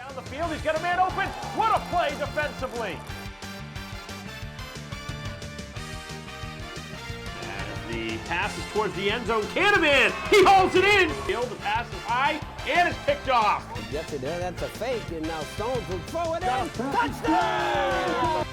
Down the field, he's got a man open. What a play defensively. As the pass is towards the end zone, Canterman, he holds it in. The pass is high and it's picked off. Gets it there, that's a fake, and now Stones will throw it in. Touchdown!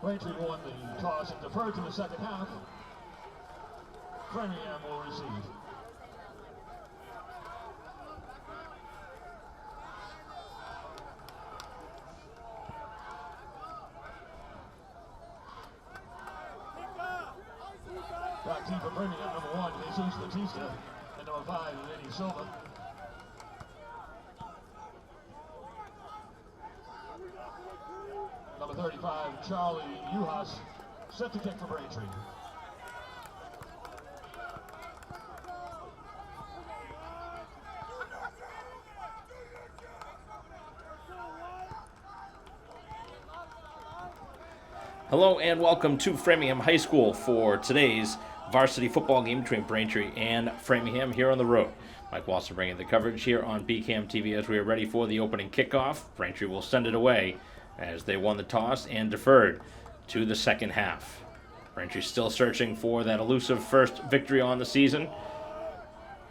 Braintree won the toss and deferred to the second half. Framingham will receive. Back team for Framingham, number 1, Jesus Batista, and number 5, Vinny Silva. Number 35, Charlie Uhas, set to kick for Braintree. Hello and welcome to Framingham High School for today's varsity football game between Braintree and Framingham here on the road. Mike Walser bringing the coverage here on BCAM TV as we are ready for the opening kickoff. Braintree will send it away as they won the toss and deferred to the second half. Braintree still searching for that elusive first victory on the season.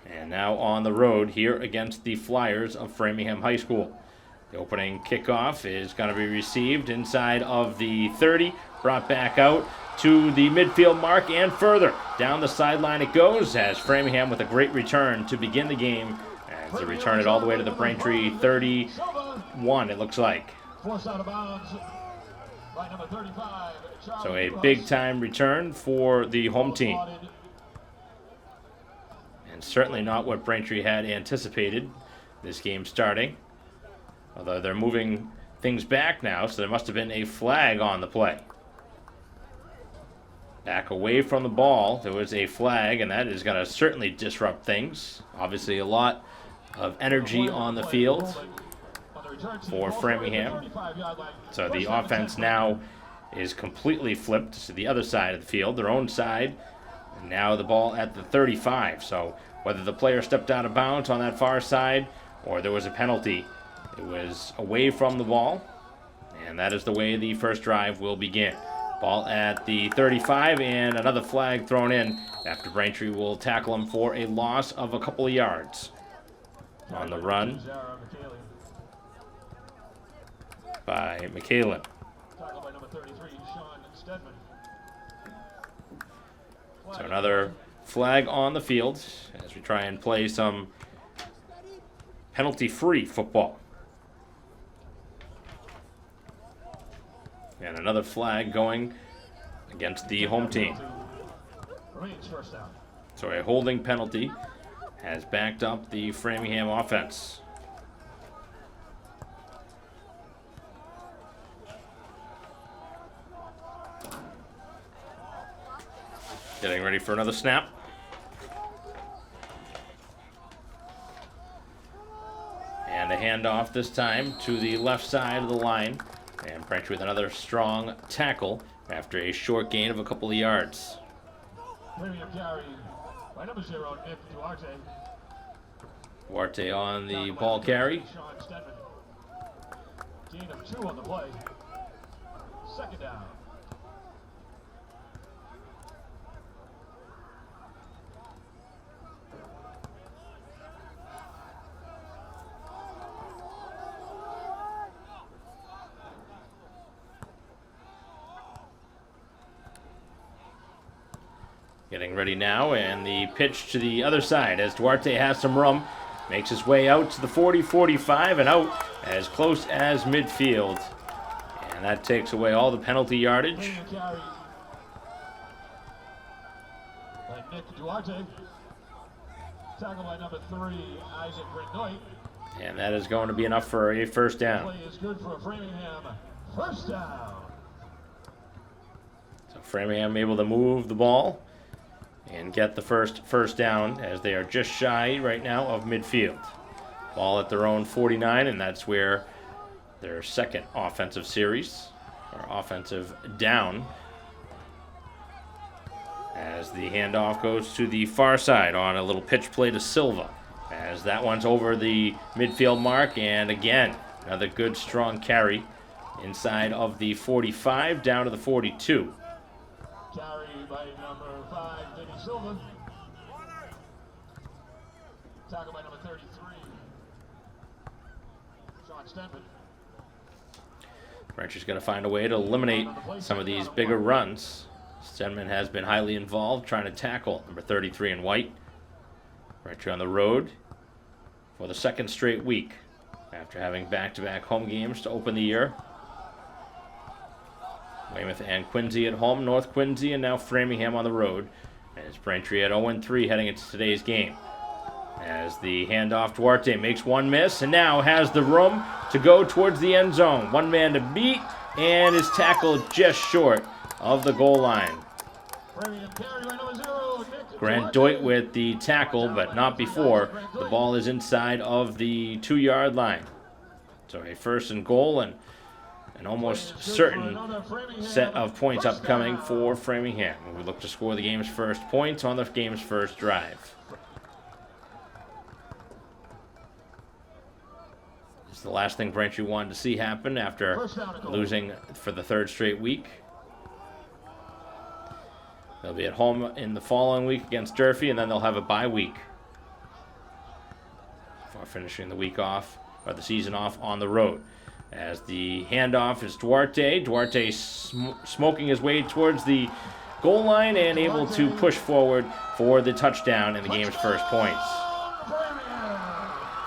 And now on the road here against the Flyers of Framingham High School. The opening kickoff is going to be received inside of the 30, brought back out to the midfield mark and further. Down the sideline it goes as Framingham with a great return to begin the game as they return it all the way to the Braintree 31, it looks like. Forced out of bounds by number 35. So a big-time return for the home team. And certainly not what Braintree had anticipated this game starting. Although they're moving things back now, so there must have been a flag on the play. Back away from the ball, there was a flag, and that is going to certainly disrupt things. Obviously a lot of energy on the field for Framingham. So the offense now is completely flipped to the other side of the field, their own side. And now the ball at the 35. So whether the player stepped out of bounds on that far side or there was a penalty, it was away from the ball. And that is the way the first drive will begin. Ball at the 35 and another flag thrown in after Braintree will tackle him for a loss of a couple of yards. On the run by McKalen. So another flag on the field as we try and play some penalty-free football. And another flag going against the home team. So a holding penalty has backed up the Framingham offense. Getting ready for another snap. And a handoff this time to the left side of the line. And Braintree with another strong tackle after a short gain of a couple of yards. Framingham carry by number 0, Nick Duarte. Duarte on the ball carry. Sean Stedman. Gain of 2 on the play. Second down. Getting ready now, and the pitch to the other side as Duarte has some room. Makes his way out to the 40-45 and out as close as midfield. And that takes away all the penalty yardage. Carry by Nick Duarte. Tackle by number 3, Isaac Brenoit. And that is going to be enough for a first down. Play is good for Framingham. First down. So Framingham able to move the ball and get the first down as they are just shy right now of midfield. Ball at their own 49, and that's where their second offensive series, or offensive down, as the handoff goes to the far side on a little pitch play to Silva, as that one's over the midfield mark, and again, another good strong carry inside of the 45 down to the 42. Carry by number 5, Vinny Silva. Tackle by number 33, Sean Stedman. Braintree's going to find a way to eliminate some of these bigger runs. Stedman has been highly involved trying to tackle number 33 in white. Braintree on the road for the second straight week after having back-to-back home games to open the year. Weymouth and Quincy at home, North Quincy, and now Framingham on the road. As Braintree at 0-3 heading into today's game. As the handoff, Duarte makes one miss and now has the room to go towards the end zone. One man to beat and is tackled just short of the goal line. Framingham carry by number 0, Nick Grant Duarte. Doit with the tackle, but not before. The ball is inside of the 2-yard line. So a first and goal and an almost certain set of points upcoming for Framingham. We look to score the game's first points on the game's first drive. It's the last thing Braintree wanted to see happen after losing for the third straight week. They'll be at home in the following week against Durfee, and then they'll have a bye week before finishing the week off, or the season off, on the road. As the handoff is Duarte. Duarte smoking his way towards the goal line and able to push forward for the touchdown and the game's first points.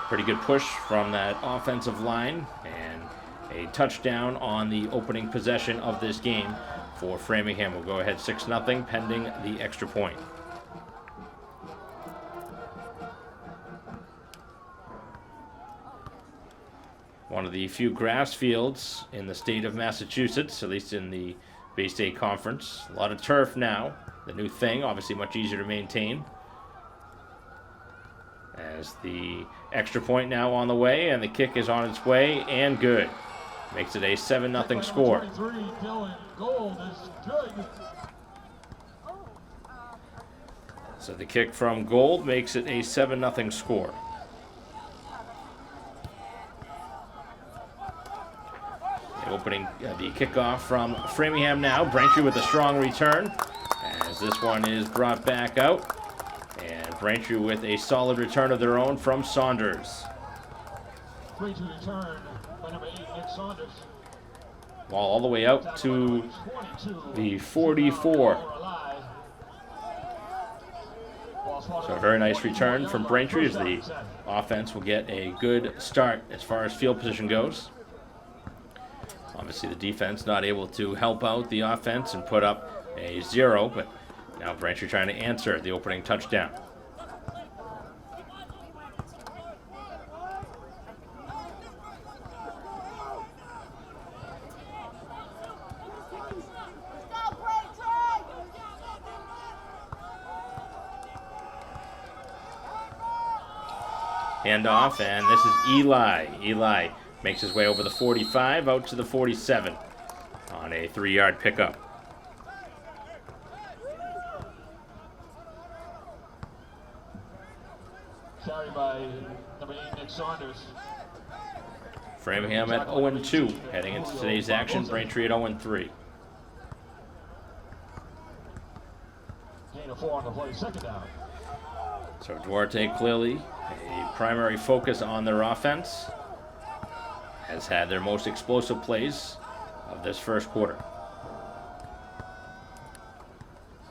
Pretty good push from that offensive line and a touchdown on the opening possession of this game for Framingham. Will go ahead 6-0 pending the extra point. One of the few grass fields in the state of Massachusetts, at least in the Bay State Conference. A lot of turf now, the new thing, obviously much easier to maintain. As the extra point now on the way, and the kick is on its way, and good. Makes it a 7-0 score. 23, Dylan Gold is good. So the kick from Gold makes it a 7-0 score. Opening the kickoff from Framingham now. Braintree with a strong return as this one is brought back out. And Braintree with a solid return of their own from Saunders. Free to return by number 8, Nick Saunders. Ball all the way out to the 44. So a very nice return from Braintree as the offense will get a good start as far as field position goes. Obviously the defense not able to help out the offense and put up a 0, but now Braintree trying to answer the opening touchdown. Handoff, and this is Eli. Eli makes his way over the 45, out to the 47 on a 3-yard pickup. Carried by number 8, Nick Saunders. Framingham at 0-2, heading into today's action. Braintree at 0-3. Gain of 4 on the play, second down. So Duarte clearly a primary focus on their offense. Has had their most explosive plays of this first quarter.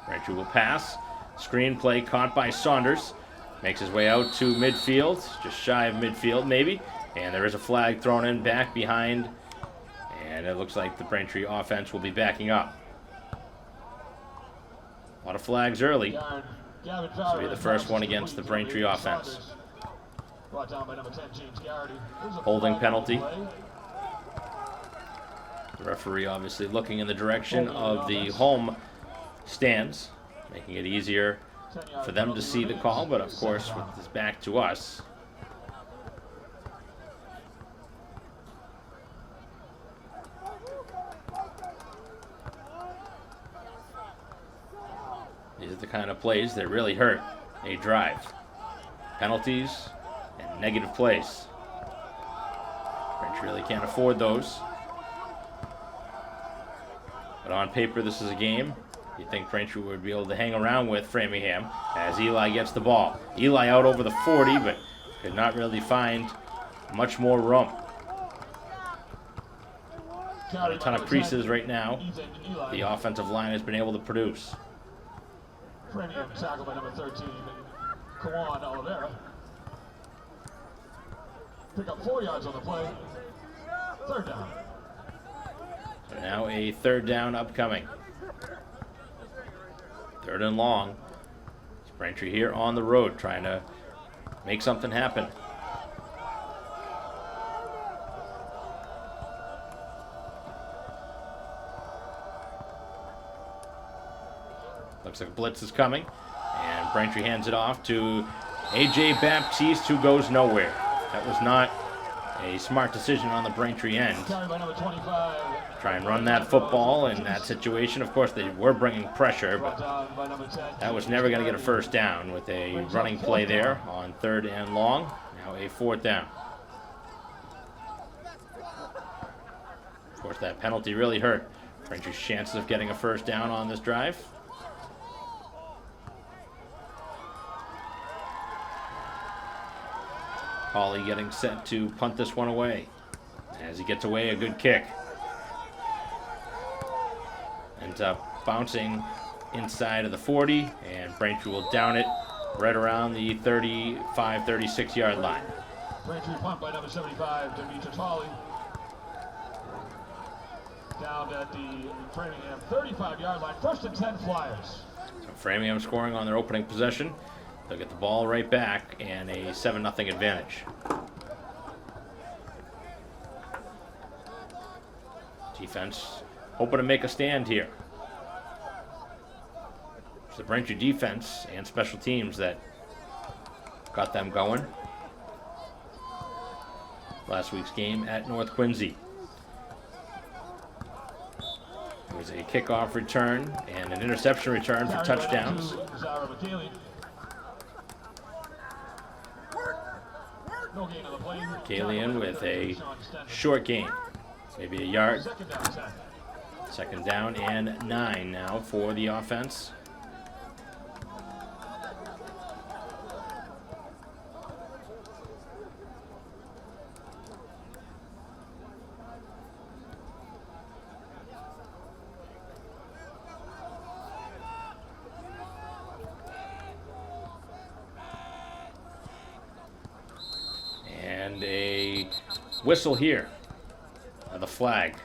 Braintree will pass. Screen play caught by Saunders. Makes his way out to midfield, just shy of midfield maybe. And there is a flag thrown in back behind. And it looks like the Braintree offense will be backing up. A lot of flags early. This will be the first one against the Braintree offense. Brought down by number 10, James Garrity. Holding penalty. The referee obviously looking in the direction of the home stands, making it easier for them to see the call, but of course with his back to us. These are the kind of plays that really hurt a drive. Penalties and negative plays. Braintree really can't afford those. But on paper, this is a game you'd think Braintree would be able to hang around with Framingham as Eli gets the ball. Eli out over the 40, but could not really find much more room. Not a ton of creases right now. The offensive line has been able to produce. Framingham tackled by number 13, Kawan Oliveira. Pick up 4 yards on the play. Third down. So now a third down upcoming. Third and long. It's Braintree here on the road trying to make something happen. Looks like a blitz is coming, and Braintree hands it off to A.J. Baptiste, who goes nowhere. That was not a smart decision on the Braintree end. Try and run that football in that situation. Of course, they were bringing pressure, but that was never going to get a first down with a running play there on third and long. Now a fourth down. Of course, that penalty really hurt Braintree's chances of getting a first down on this drive. Hawley getting set to punt this one away. As he gets away, a good kick. Ends up bouncing inside of the 40, and Braintree will down it right around the 35, 36-yard line. Braintree punt by number 75, Demetrius Hawley. Down at the Framingham 35-yard line. First and 10 Flyers. So Framingham scoring on their opening possession. They'll get the ball right back and a 7-0 advantage. Defense hoping to make a stand here. It's the Braintree defense and special teams that got them going. Last week's game at North Quincy. It was a kickoff return and an interception return for touchdowns. Kalian with a short gain, maybe a yard. Second down and 9 now for the offense. And a whistle here. The flag.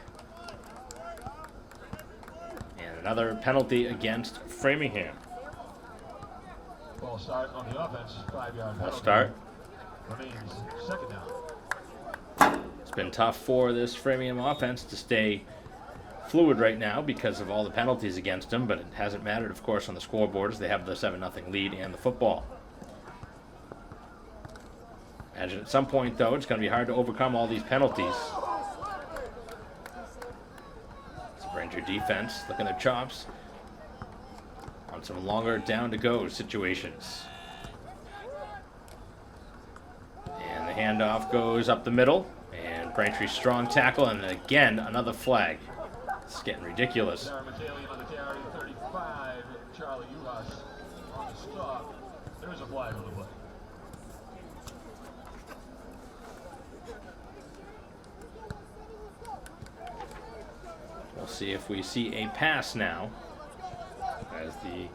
And another penalty against Framingham. Ball start on the offense, 5-yard penalty. Start. Remains second down. It's been tough for this Framingham offense to stay fluid right now because of all the penalties against them, but it hasn't mattered, of course, on the scoreboard as they have the 7-0 lead and the football. Imagine at some point, though, it's going to be hard to overcome all these penalties. It's a Braintree defense looking at chops on some longer down-to-go situations. And the handoff goes up the middle, and Braintree strong tackle, and again, another flag. It's getting ridiculous. Charlie Ulas on the stop. There is a flag on the play. We'll see if we see a pass now, as the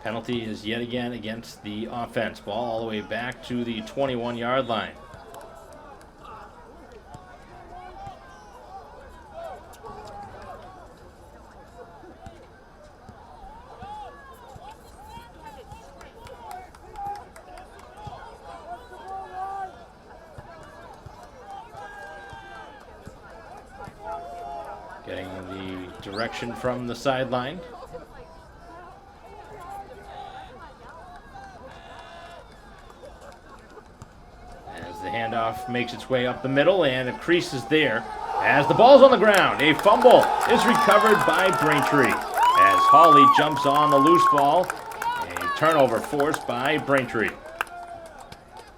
penalty is yet again against the offense. Ball all the way back to the 21-yard line. Getting the direction from the sideline. As the handoff makes its way up the middle, and a crease is there. As the ball's on the ground, a fumble is recovered by Braintree. As Hawley jumps on the loose ball, a turnover forced by Braintree.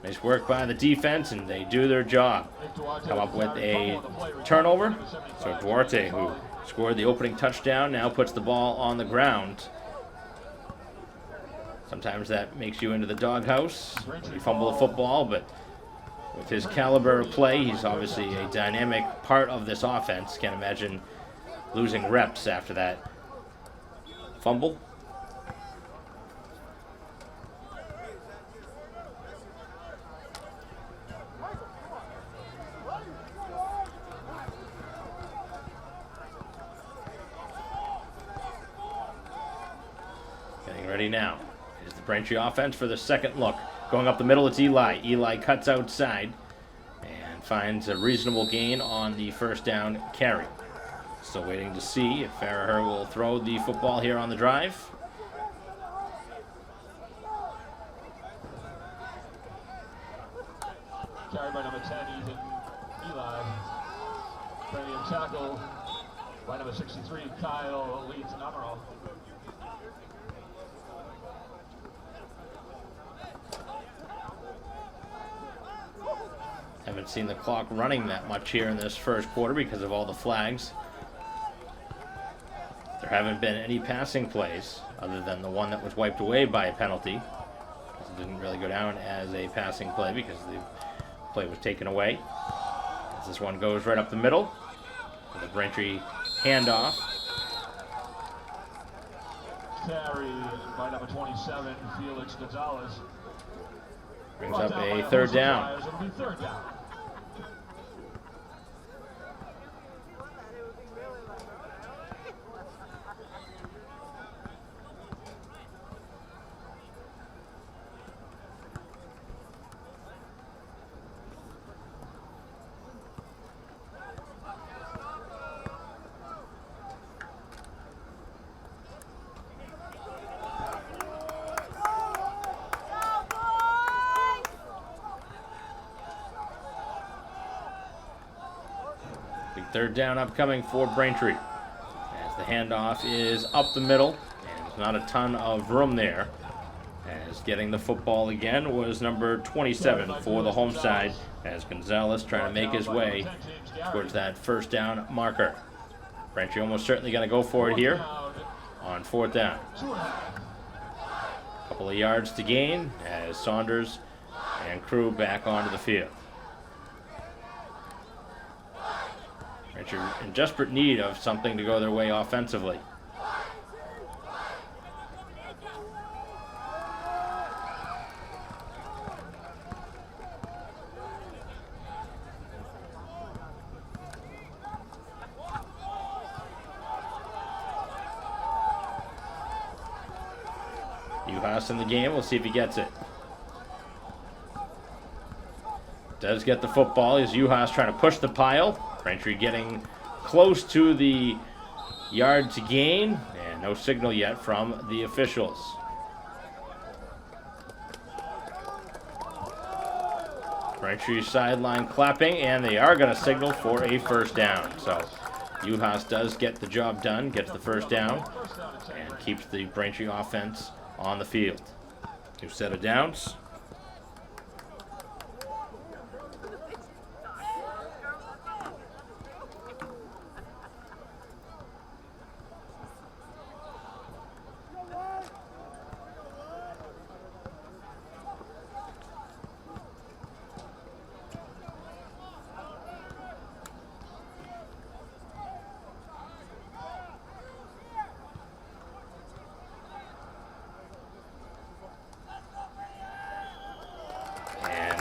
Nice work by the defense, and they do their job. Come up with a turnover. So Duarte, who scored the opening touchdown, now puts the ball on the ground. Sometimes that makes you into the doghouse. You fumble a football, but with his caliber of play, he's obviously a dynamic part of this offense. Can't imagine losing reps after that fumble. Getting ready now is the Braintree offense for the second look. Going up the middle, it's Eli. Eli cuts outside and finds a reasonable gain on the first down carry. Still waiting to see if Farraher will throw the football here on the drive. Carried by number 10, Ethan Eli. Framingham tackle by number 63, Kyle Leeds Namaro. Haven't seen the clock running that much here in this first quarter because of all the flags. There haven't been any passing plays other than the one that was wiped away by a penalty. It didn't really go down as a passing play because the play was taken away. As this one goes right up the middle, with a Braintree handoff. Carry by number 27, Felix Gonzalez. Brings up a third down. It'll be third down. Third down upcoming for Braintree. As the handoff is up the middle, and there's not a ton of room there. As getting the football again was number 27 for the home side, as Gonzalez trying to make his way towards that first down marker. Braintree almost certainly going to go for it here on fourth down. A couple of yards to gain as Saunders and crew back onto the field. Braintree in desperate need of something to go their way offensively. Uhas in the game. We'll see if he gets it. Does get the football. Is Uhas trying to push the pile. Braintree getting close to the yard to gain, and no signal yet from the officials. Braintree sideline clapping, and they are going to signal for a first down. So Uhas does get the job done, gets the first down, and keeps the Braintree offense on the field. New set of downs.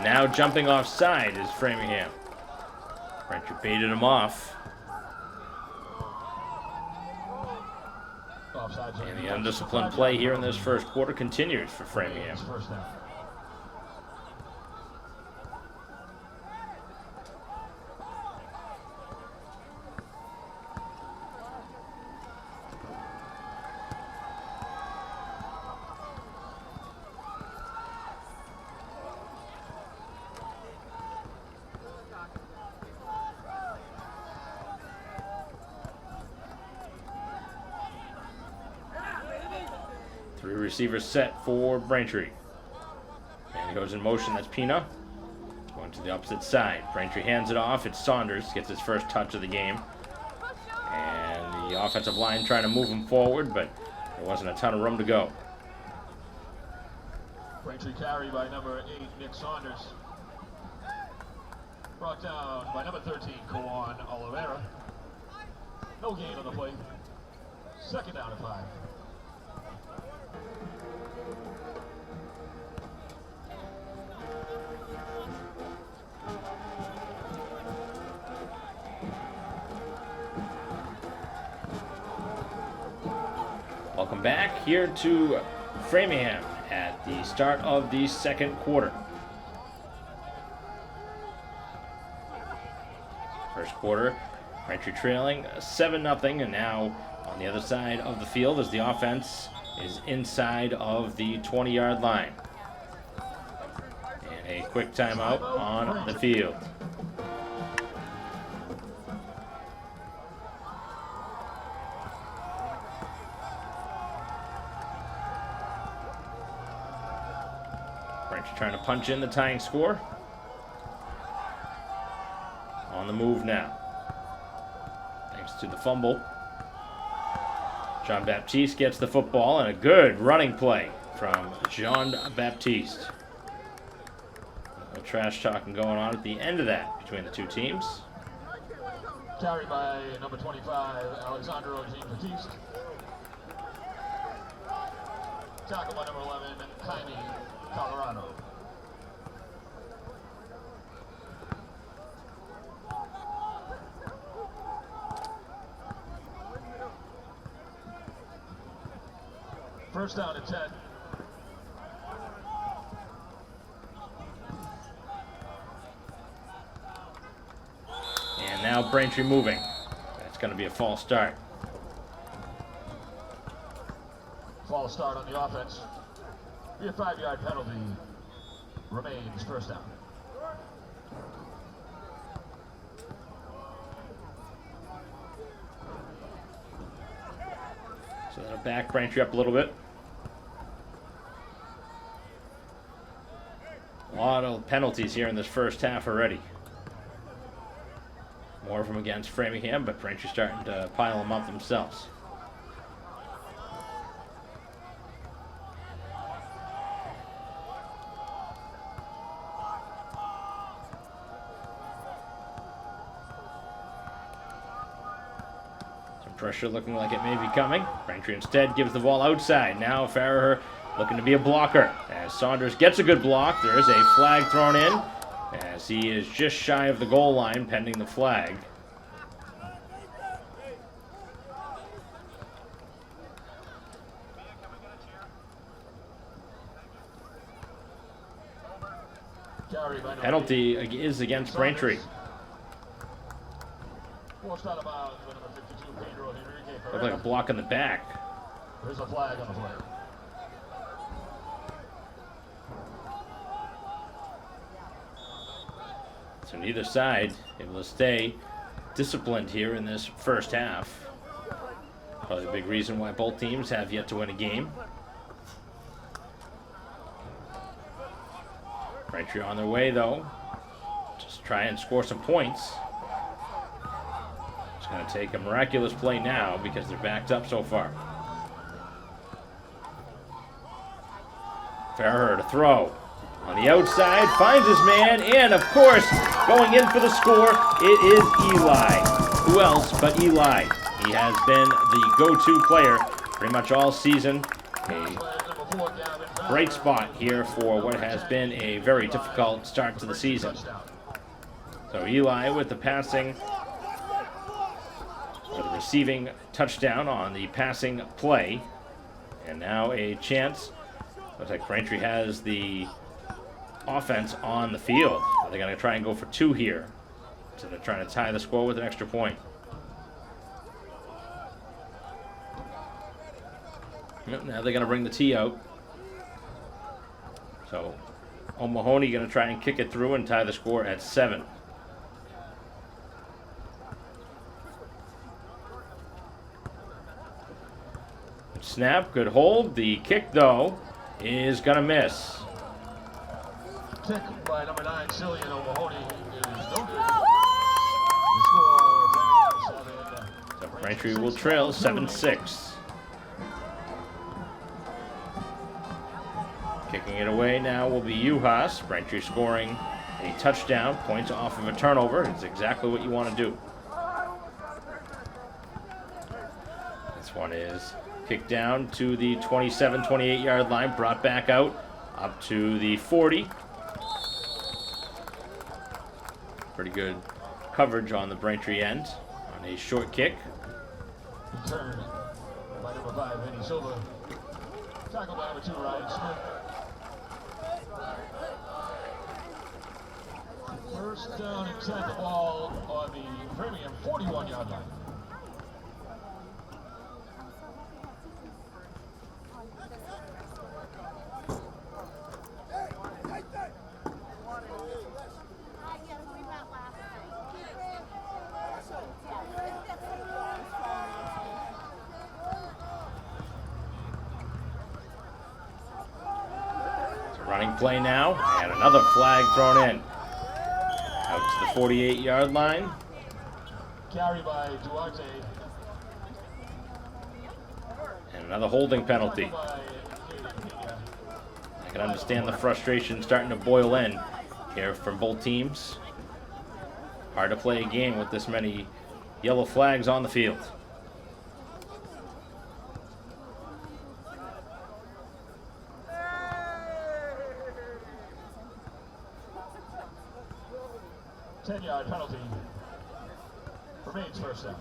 Now jumping offside is Framingham. Braintree baited him off. And the undisciplined play here in this first quarter continues for Framingham. Three receivers set for Braintree. And he goes in motion, that's Pina. Going to the opposite side. Braintree hands it off, it's Saunders, gets his first touch of the game. And the offensive line trying to move him forward, but there wasn't a ton of room to go. Braintree carry by number 8, Nick Saunders. Brought down by number 13, Kawan Oliveira. No gain on the play. Second down and 5. Welcome back here to Framingham at the start of the second quarter. First quarter, Braintree trailing 7-0, and now on the other side of the field as the offense is inside of the 20-yard line. And a quick timeout on the field. Braintree trying to punch in the tying score. On the move now. Thanks to the fumble. Jean Baptiste gets the football, and a good running play from Jean Baptiste. No trash talking going on at the end of that between the two teams. Carried by number 25, Alexandro Jean-Baptiste. Tackle by number 11, Jaime Colorado. First down at 10. And now Braintree moving. That's going to be a false start. False start on the offense. Be a 5-yard penalty. Remains first down. So that'll back Braintree up a little bit. A lot of penalties here in this first half already. More of them against Framingham, but Braintree starting to pile them up themselves. Some pressure looking like it may be coming. Braintree instead gives the ball outside. Now Farrer looking to be a blocker. As Saunders gets a good block, there is a flag thrown in, as he is just shy of the goal line pending the flag. Penalty is against Braintree. Forced out of bounds by number 52, Pedro Enrique Pereira. Looked like a block in the back. There's a flag on the play. So neither side able to stay disciplined here in this first half. Probably a big reason why both teams have yet to win a game. Braintree on their way, though. Just try and score some points. It's going to take a miraculous play now because they're backed up so far. Ferrer to throw. On the outside, finds his man, and of course, going in for the score, it is Eli. Who else but Eli? He has been the go-to player pretty much all season. A bright spot here for what has been a very difficult start to the season. So Eli with the passing, or the receiving touchdown on the passing play. And now a chance. Looks like Braintree has the offense on the field. They're going to try and go for 2 here. So they're trying to tie the score with an extra point. Now they're going to bring the tee out. So O'Mahony going to try and kick it through and tie the score at 7. Snap, good hold. The kick, though, is going to miss. Kick by number 9, Cillian O'Mahony is no good. The score, So Braintree will trail 7-6. Kicking it away now will be Uhas. Braintree scoring a touchdown, points off of a turnover. It's exactly what you want to do. This one is kicked down to the 27, 28-yard line, brought back out up to the 40. Pretty good coverage on the Braintree end on a short kick. Return by number 5, Vinny Silva. Tackled by number 2, Ryan Smith. First down and 10, the ball on the Framingham 41-yard line. Running play now, and another flag thrown in. Out to the 48-yard line. Carry by Duarte. And another holding penalty. I can understand the frustration starting to boil in here from both teams. Hard to play a game with this many yellow flags on the field. Ten-yard penalty. Remains first down.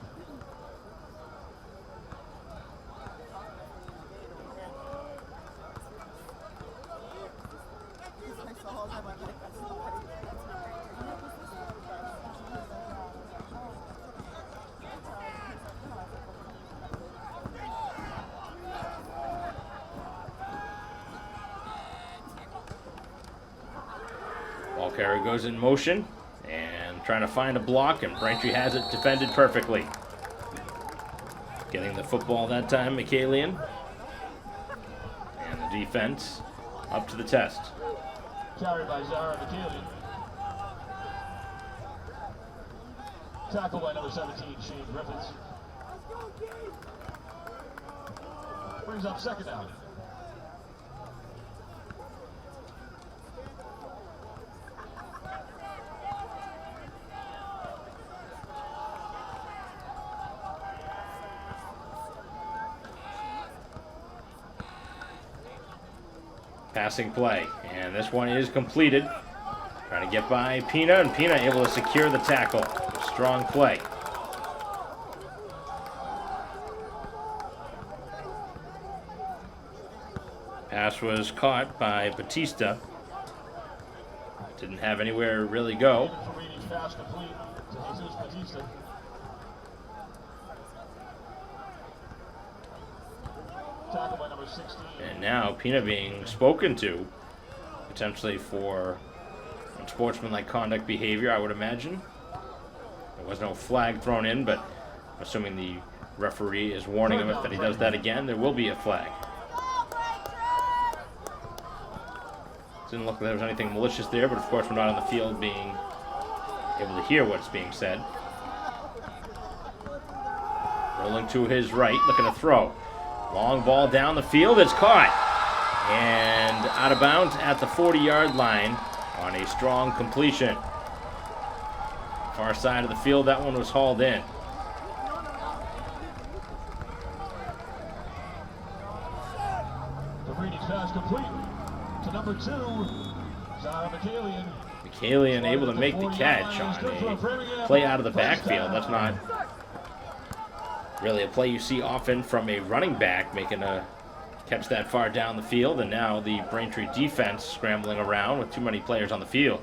Ball carrier goes in motion and trying to find a block, and Braintree has it defended perfectly. Getting the football that time, Michaelian. And the defense up to the test. Carried by Zara Michaelian. Tackled by number 17, Shane Griffiths. Brings up second down. Passing play, and this one is completed. Trying to get by Pina, and Pina able to secure the tackle. Strong play. Pass was caught by Batista. Didn't have anywhere to really go. Pass complete to Jesus Batista. Tackle by number 16. And now Pina being spoken to, potentially for unsportsmanlike conduct behavior, I would imagine. There was no flag thrown in, but I'm assuming the referee is warning him if that he does that again, there will be a flag. Didn't look like there was anything malicious there, but of course we're not on the field being able to hear what's being said. Rolling to his right, looking to throw. Long ball down the field, it's caught. And out of bounds at the 40-yard line on a strong completion. Far side of the field, that one was hauled in. The reading pass complete to number 2, Zara McCallion. McCallion able to make the catch on a play out of the backfield. That's not really a play you see often from a running back making a catch that far down the field, and now the Braintree defense scrambling around with too many players on the field.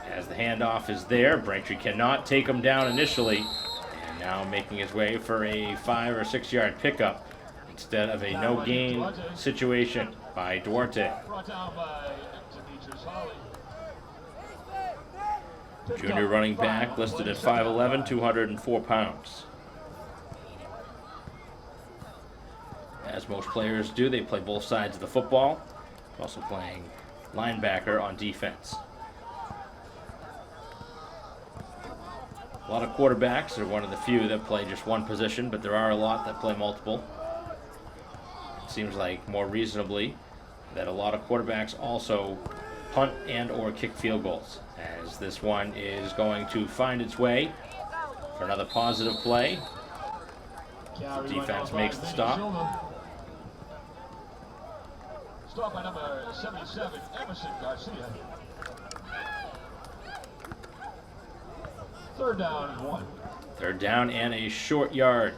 As the handoff is there, Braintree cannot take him down initially, and now making his way for a 5 or 6 yard pickup instead of a no gain situation by Duarte. Brought down by Demetrius Holly. Junior running back listed at 5'11", 204 pounds. As most players do, they play both sides of the football, also playing linebacker on defense. A lot of quarterbacks are one of the few that play just one position, but there are a lot that play multiple. It seems like more reasonably that a lot of quarterbacks also punt and or kick field goals, as this one is going to find its way for another positive play. The defense makes the stop. Stop by number 77, Emerson Garcia. 3rd down and 1. 3rd down and a short yard.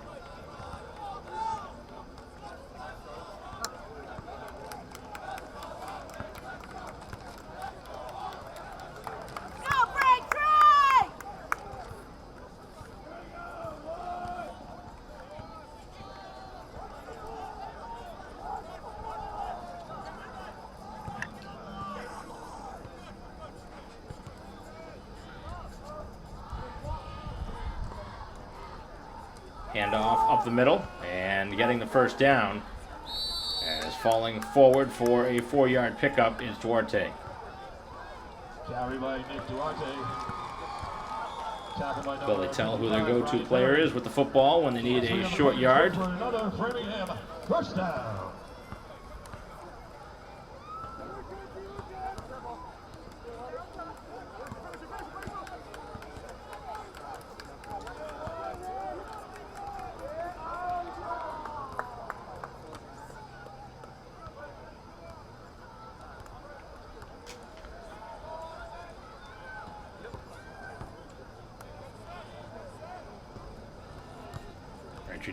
Handoff up the middle and getting the 1st down, as falling forward for a 4-yard pickup is Duarte. Carry by Nick Duarte. Will they tell who their go-to player is with the football when they need a short yard? For another Framingham 1st down.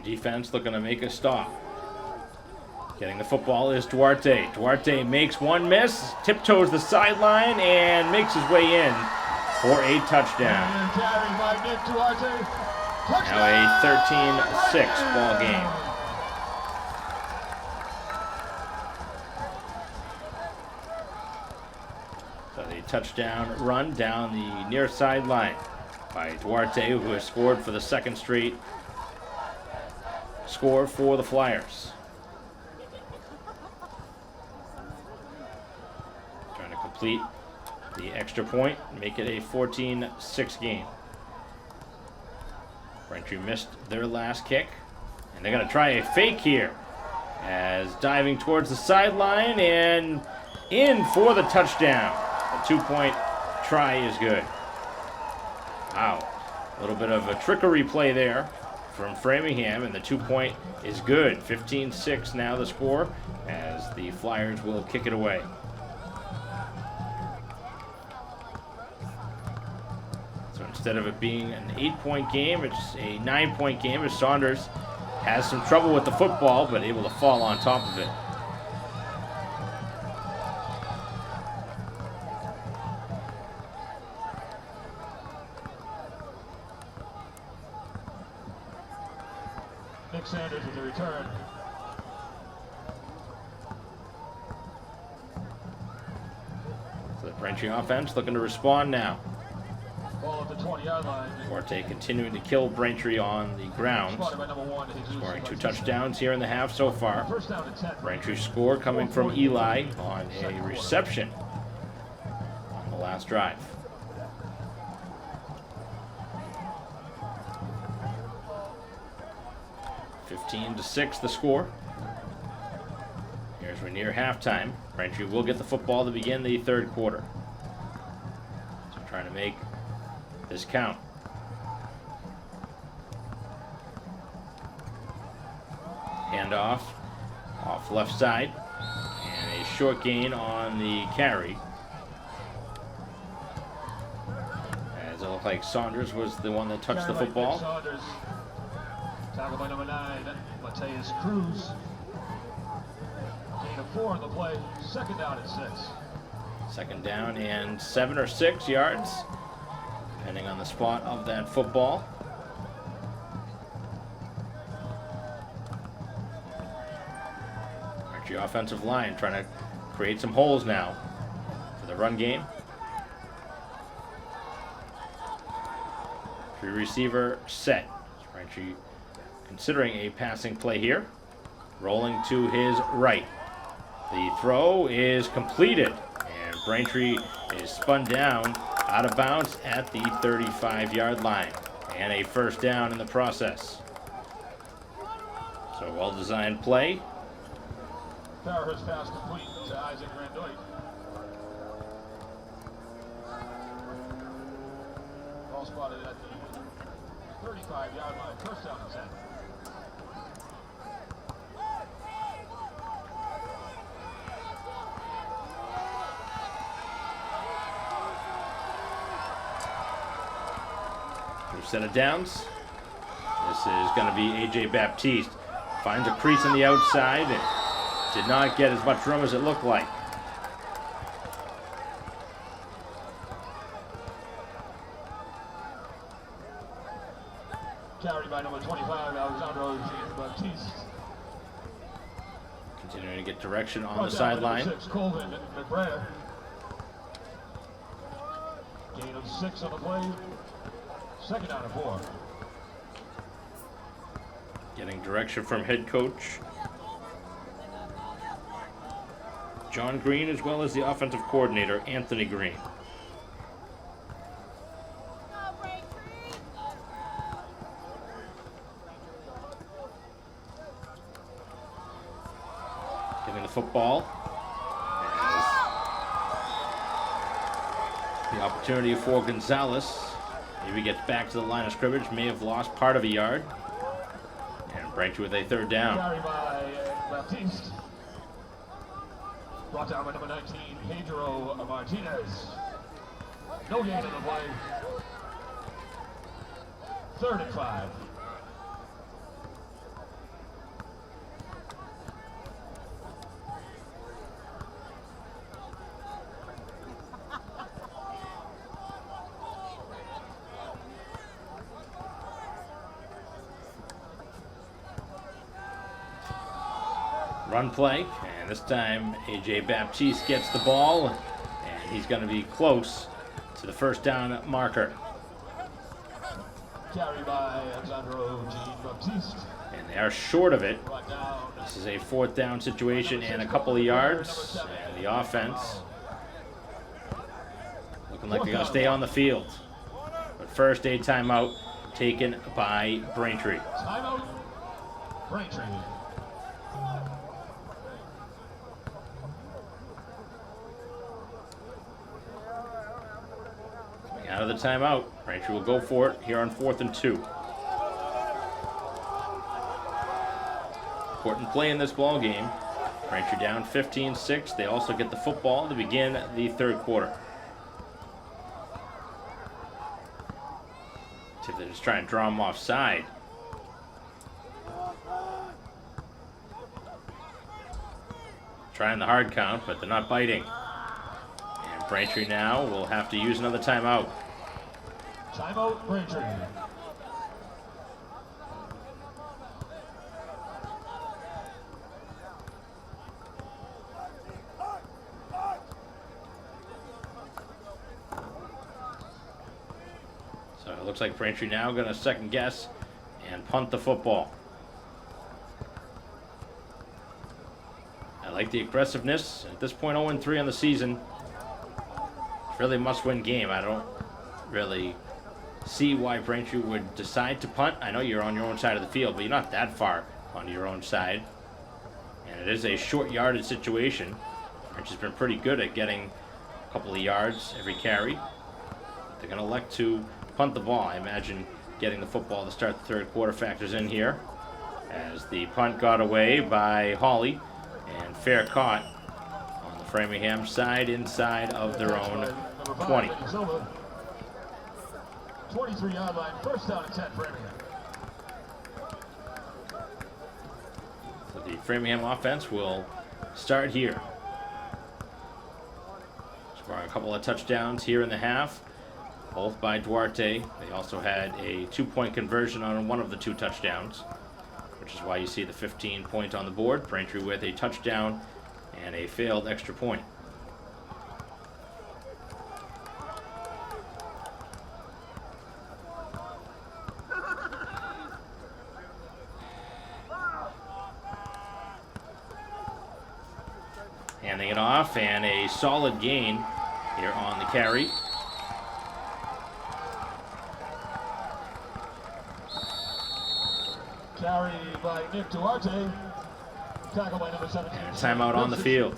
Defense looking to make a stop. Getting the football is Duarte. Duarte makes one miss, tiptoes the sideline, and makes his way in for a touchdown. Now a 13-6 ball game. So the touchdown run down the near sideline by Duarte, who has scored for the 2nd straight score for the Flyers. Trying to complete the extra point and make it a 14-6 game. Braintree missed their last kick, and they're going to try a fake here, as diving towards the sideline and in for the touchdown. The 2-point try is good. Wow, a little bit of a trickery play there from Framingham, and the 2-point is good. 15-6 now the score, as the Flyers will kick it away. So instead of it being an 8-point game, it's a 9-point game, as Saunders has some trouble with the football, but able to fall on top of it. Nick Sanders with the return. Braintree offense looking to respond now. Ball at the 20-yard line. Forte continuing to kill Braintree on the ground. Spotted by number 1, Jesus. Scoring 2 touchdowns here in the half so far. First down to 10. Braintree score coming from Eli on a reception on the last drive. (15-6) the score. Here's we're near halftime. Braintree will get the football to begin the third quarter. So trying to make this count. Handoff off left side, and a short gain on the carry. As it looked like Saunders was the one that touched the football. Saunders. Tackled by number 9, Mateus Cruz. Gain of 4 on the play. Second down and 6. Second down and 7 or 6 yards, depending on the spot of that football. Braintree offensive line trying to create some holes now for the run game. Three receiver set. Braintree considering a passing play here. Rolling to his right. The throw is completed, and Braintree is spun down out of bounds at the 35-yard line, and a first down in the process. So well-designed play. Farrahurst pass complete to Isaac Grandoit. Ball spotted at the 35-yard line. First down and 10. Set of downs. This is going to be A.J. Baptiste. Finds a crease on the outside and did not get as much room as it looked like. Carried by number 25, Alexandro Baptiste. Continuing to get direction on the sideline. 6, Colvin McBrayer. Gain of 6 on the play. Second down and 4. Getting direction from head coach John Green, as well as the offensive coordinator Anthony Green. Getting the football. The opportunity for Gonzalez. Maybe gets back to the line of scrimmage, may have lost part of a yard. And Braintree with a third down. Carried by Baptiste. Brought down by number 19, Pedro Martinez. No gain in the play. 3rd and 5. Run play, and this time A.J. Baptiste gets the ball, and he's going to be close to the first down marker. Carried by Alexandro Baptiste. And they are short of it. This is a 4th down situation and a couple of yards, and the offense looking like they're going to stay on the field. But first, a timeout taken by Braintree. Timeout, Braintree. Out of the timeout, Braintree will go for it here on 4th and 2. Important play in this ball game. Braintree down 15-6. They also get the football to begin the third quarter. See if they just try and draw them offside. Trying the hard count, but they're not biting. And Braintree now will have to use another timeout. Timeout, Braintree. it looks like Braintree now going to second guess and punt the football. I like the aggressiveness. At this point, 0-3 on the season. It's really a must-win game. I don't really see why Braintree would decide to punt. I know you're on your own side of the field, but you're not that far on your own side. And it is a short yardage situation. Braintree's been pretty good at getting a couple of yards every carry. They're going to elect to punt the ball. I imagine getting the football to start the third quarter factors in here, as the punt got away by Hawley, and fair caught on the Framingham side inside of their own 20. 23-yard line, first down and 10, Framingham. So the Framingham offense will start here. Scoring a couple of touchdowns here in the half, both by Duarte. They also had a 2-point conversion on one of the 2 touchdowns, which is why you see the 15 point on the board. Braintree with a touchdown and a failed extra point. Handing it off, and a solid gain here on the carry. Carry by Nick Duarte. Tackle by number 17. Timeout on the field.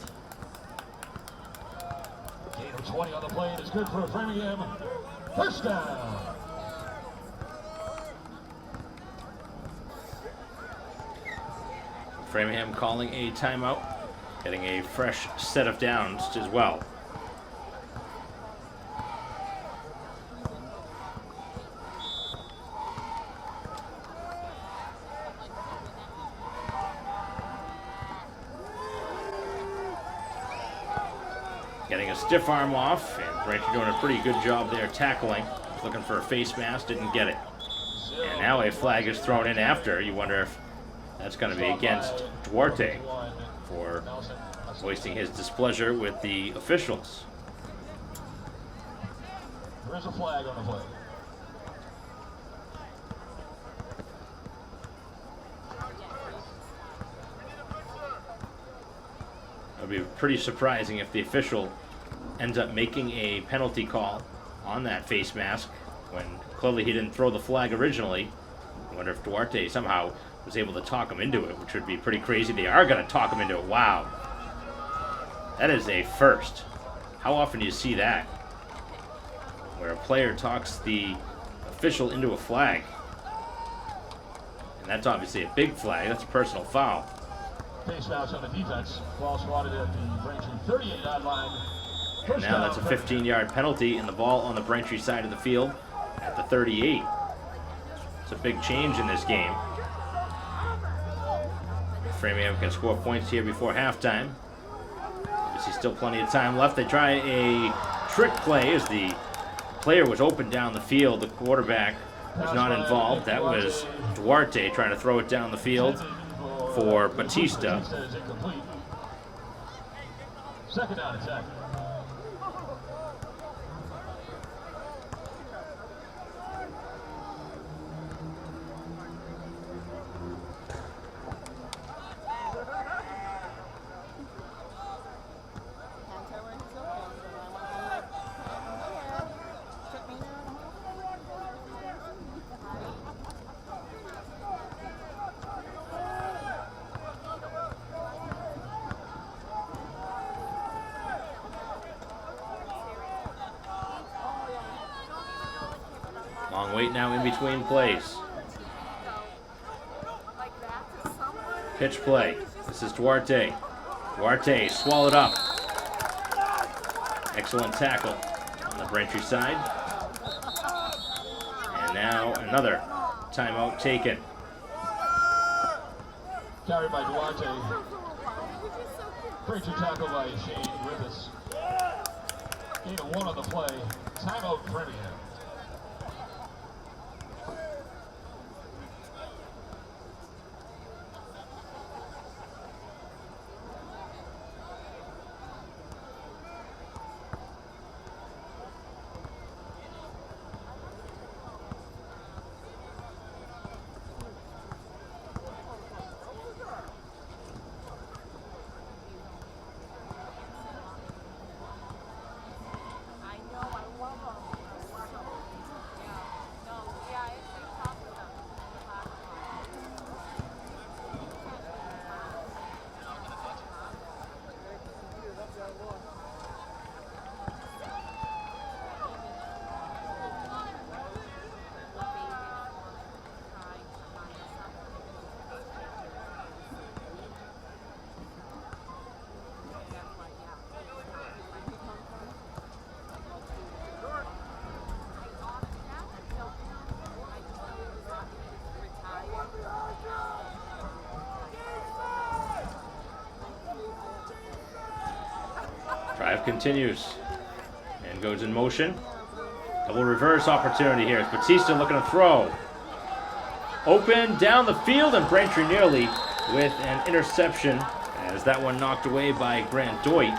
Gain of 20 on the play. It's good for Framingham. First down. Framingham calling a timeout, getting a fresh set of downs as well. Getting a stiff arm off, and Braintree doing a pretty good job there tackling. Was looking for a face mask, didn't get it. And now a flag is thrown in after. You wonder if that's going to be against Duarte for voicing his displeasure with the officials. There is a flag on the play. It would be pretty surprising if the official ends up making a penalty call on that face mask when clearly he didn't throw the flag originally. I wonder if Duarte somehow was able to talk him into it, which would be pretty crazy. They are going to talk him into it. Wow. That is a first. How often do you see that? Where a player talks the official into a flag. And that's obviously a big flag. That's a personal foul. Face mask on the defense. Ball swatted at the Braintree 38-yard line. And now that's a 15-yard penalty, and the ball on the Braintree side of the field at the 38. It's a big change in this game. Framingham can score points here before halftime. Obviously still plenty of time left. They try a trick play as the player was open down the field. The quarterback was not involved. That was Duarte trying to throw it down the field for Batista. Second down attack. Long wait now in between plays. Pitch play. This is Duarte. Duarte swallowed up. Excellent tackle on the Braintree side. And now another timeout taken. Carried by Duarte. Braintree tackle by Shane Griffiths. Gain of 1 on the play. Timeout Framingham. Clock continues and goes in motion. Double reverse opportunity here. It's Batista looking to throw. Open down the field, and Braintree nearly with an interception as that one knocked away by Grant Doit.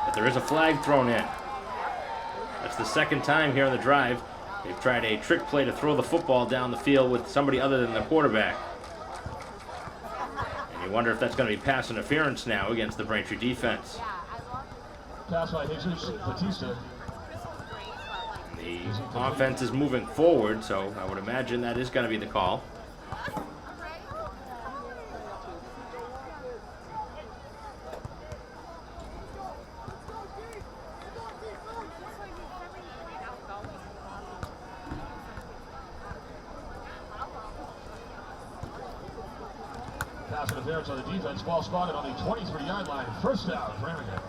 But there is a flag thrown in. That's the second time here on the drive. They've tried a trick play to throw the football down the field with somebody other than the quarterback. And you wonder if that's going to be pass interference now against the Braintree defense. Pass by Jesus Batista. The offense is moving forward, so I would imagine that is going to be the call. Pass interference on the defense. Ball spotted on the 23-yard line. First down, Framingham.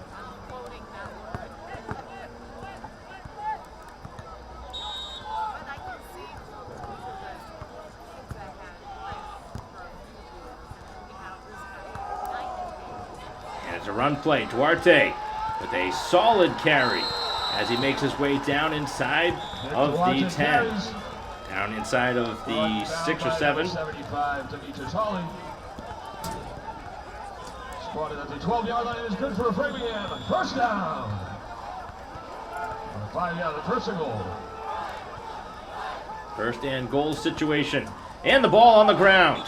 A run play. Duarte with a solid carry as he makes his way down inside of the 10. Down inside of the 6 or 7. 75 to Demetrius Hawley. Spotted at the 12-yard line. Is good for Framingham. First down. 5-yard, first and goal. First and goal situation. And the ball on the ground.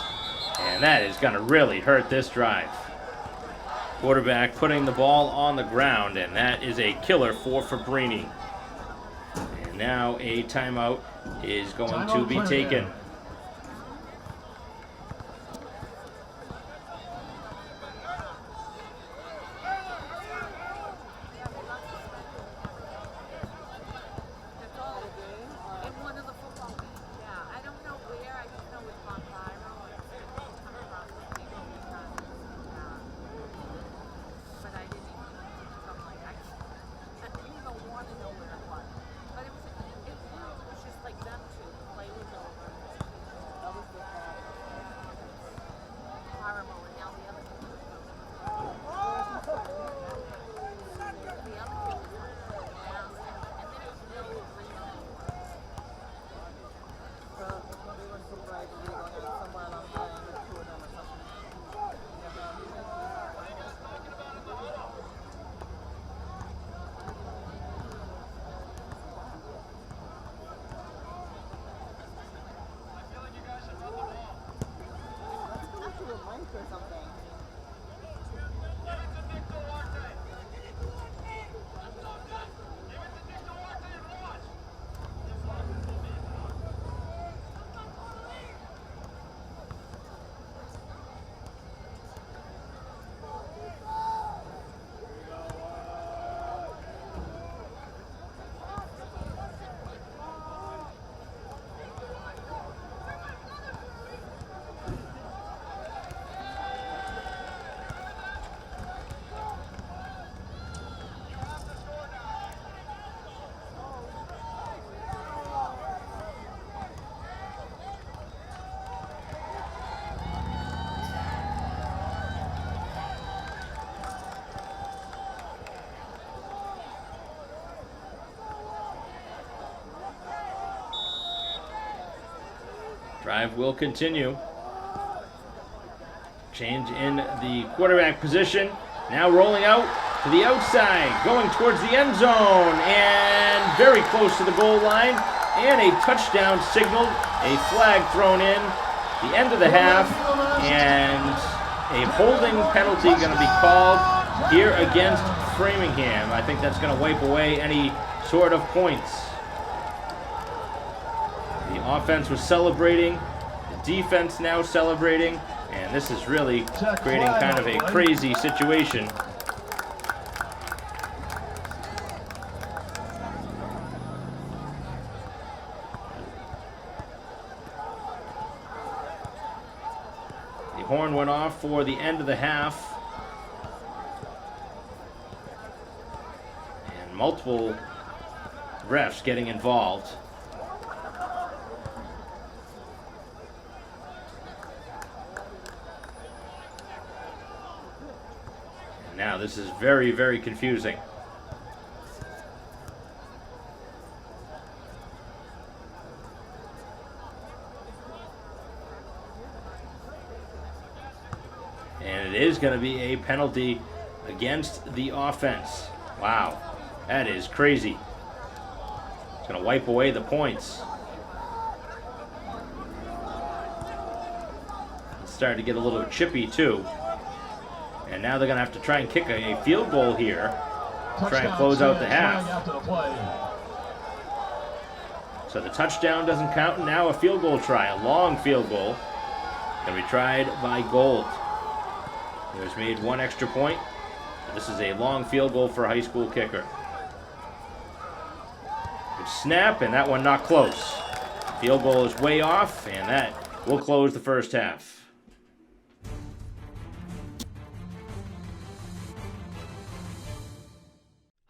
And that is going to really hurt this drive. Quarterback putting the ball on the ground, and that is a killer for Fabrini. And now a timeout is going to be taken. Drive will continue. Change in the quarterback position. Now rolling out to the outside, going towards the end zone, and very close to the goal line, and a touchdown signaled, a flag thrown in, the end of the half, and a holding penalty going to be called here against Framingham. I think that's going to wipe away any sort of points. The offense was celebrating, the defense now celebrating, and this is really creating kind of a crazy situation. The horn went off for the end of the half. And multiple refs getting involved. Now this is very, very confusing. And it is going to be a penalty against the offense. Wow, that is crazy. It's going to wipe away the points. It's starting to get a little chippy too. And now they're going to have to try and kick a field goal here. Try and close out the half. So the touchdown doesn't count, and now a field goal try, a long field goal. Going to be tried by Gold. He was made one extra point. This is a long field goal for a high school kicker. Good snap, and that one not close. Field goal is way off, and that will close the first half.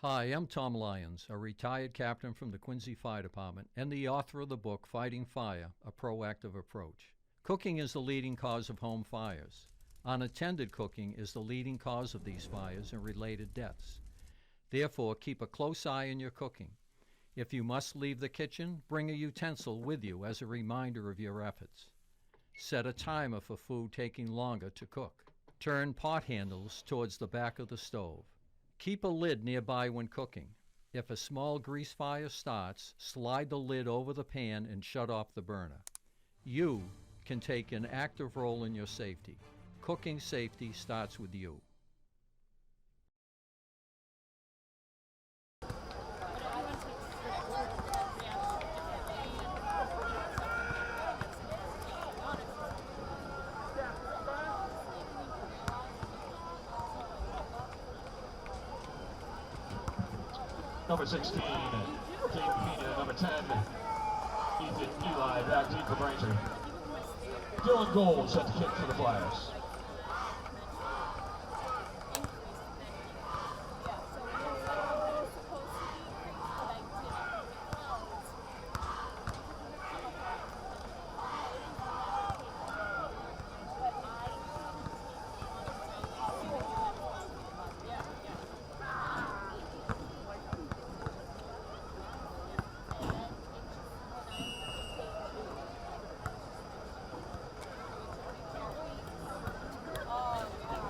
Hi, I'm Tom Lyons, a retired captain from the Quincy Fire Department and the author of the book Fighting Fire, A Proactive Approach. Cooking is the leading cause of home fires. Unattended cooking is the leading cause of these fires and related deaths. Therefore, keep a close eye on your cooking. If you must leave the kitchen, bring a utensil with you as a reminder of your efforts. Set a timer for food taking longer to cook. Turn pot handles towards the back of the stove. Keep a lid nearby when cooking. If a small grease fire starts, slide the lid over the pan and shut off the burner. You can take an active role in your safety. Cooking safety starts with you. Number 16, Jaden Pena. Number 10, Ethan Eli, back deep for Braintree. Dylan Gold set the kick for the Flyers.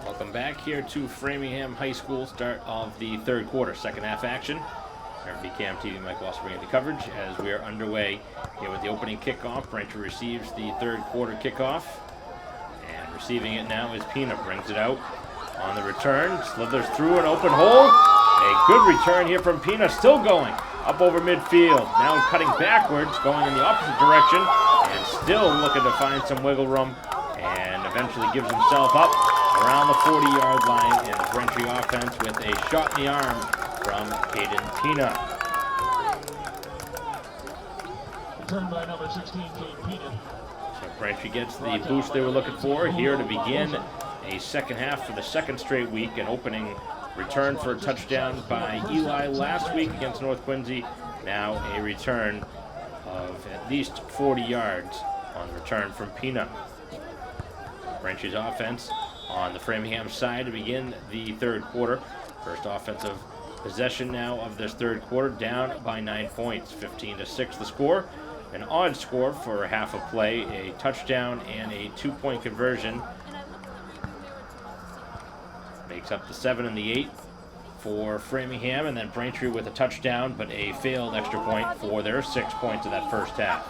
Welcome back here to Framingham High School, start of the third quarter, second half action. Here at BCAM TV, Mike Walsh bringing the coverage as we are underway here with the opening kickoff. Braintree receives the third quarter kickoff, and receiving it now is Pena. Brings it out on the return, slithers through an open hole. A good return here from Pena, still going up over midfield. Now cutting backwards, going in the opposite direction, and still looking to find some wiggle room, and eventually gives himself up around the 40-yard line, and the Braintree offense with a shot in the arm from Caden Pena. Returned by number 16, Caden Pena. So Braintree gets the boost they were looking for here to begin a second half for the second straight week. An opening return for a touchdown by Eli last week against North Quincy. Now a return of at least 40 yards on the return from Pena. Braintree's offense on the Framingham side to begin the third quarter. First offensive possession now of this third quarter, down by 9 points, 15-6 the score. An odd score for half a play, a touchdown and a 2-point conversion. Makes up the 7 and the 8 for Framingham, and then Braintree with a touchdown, but a failed extra point for their 6 points of that first half.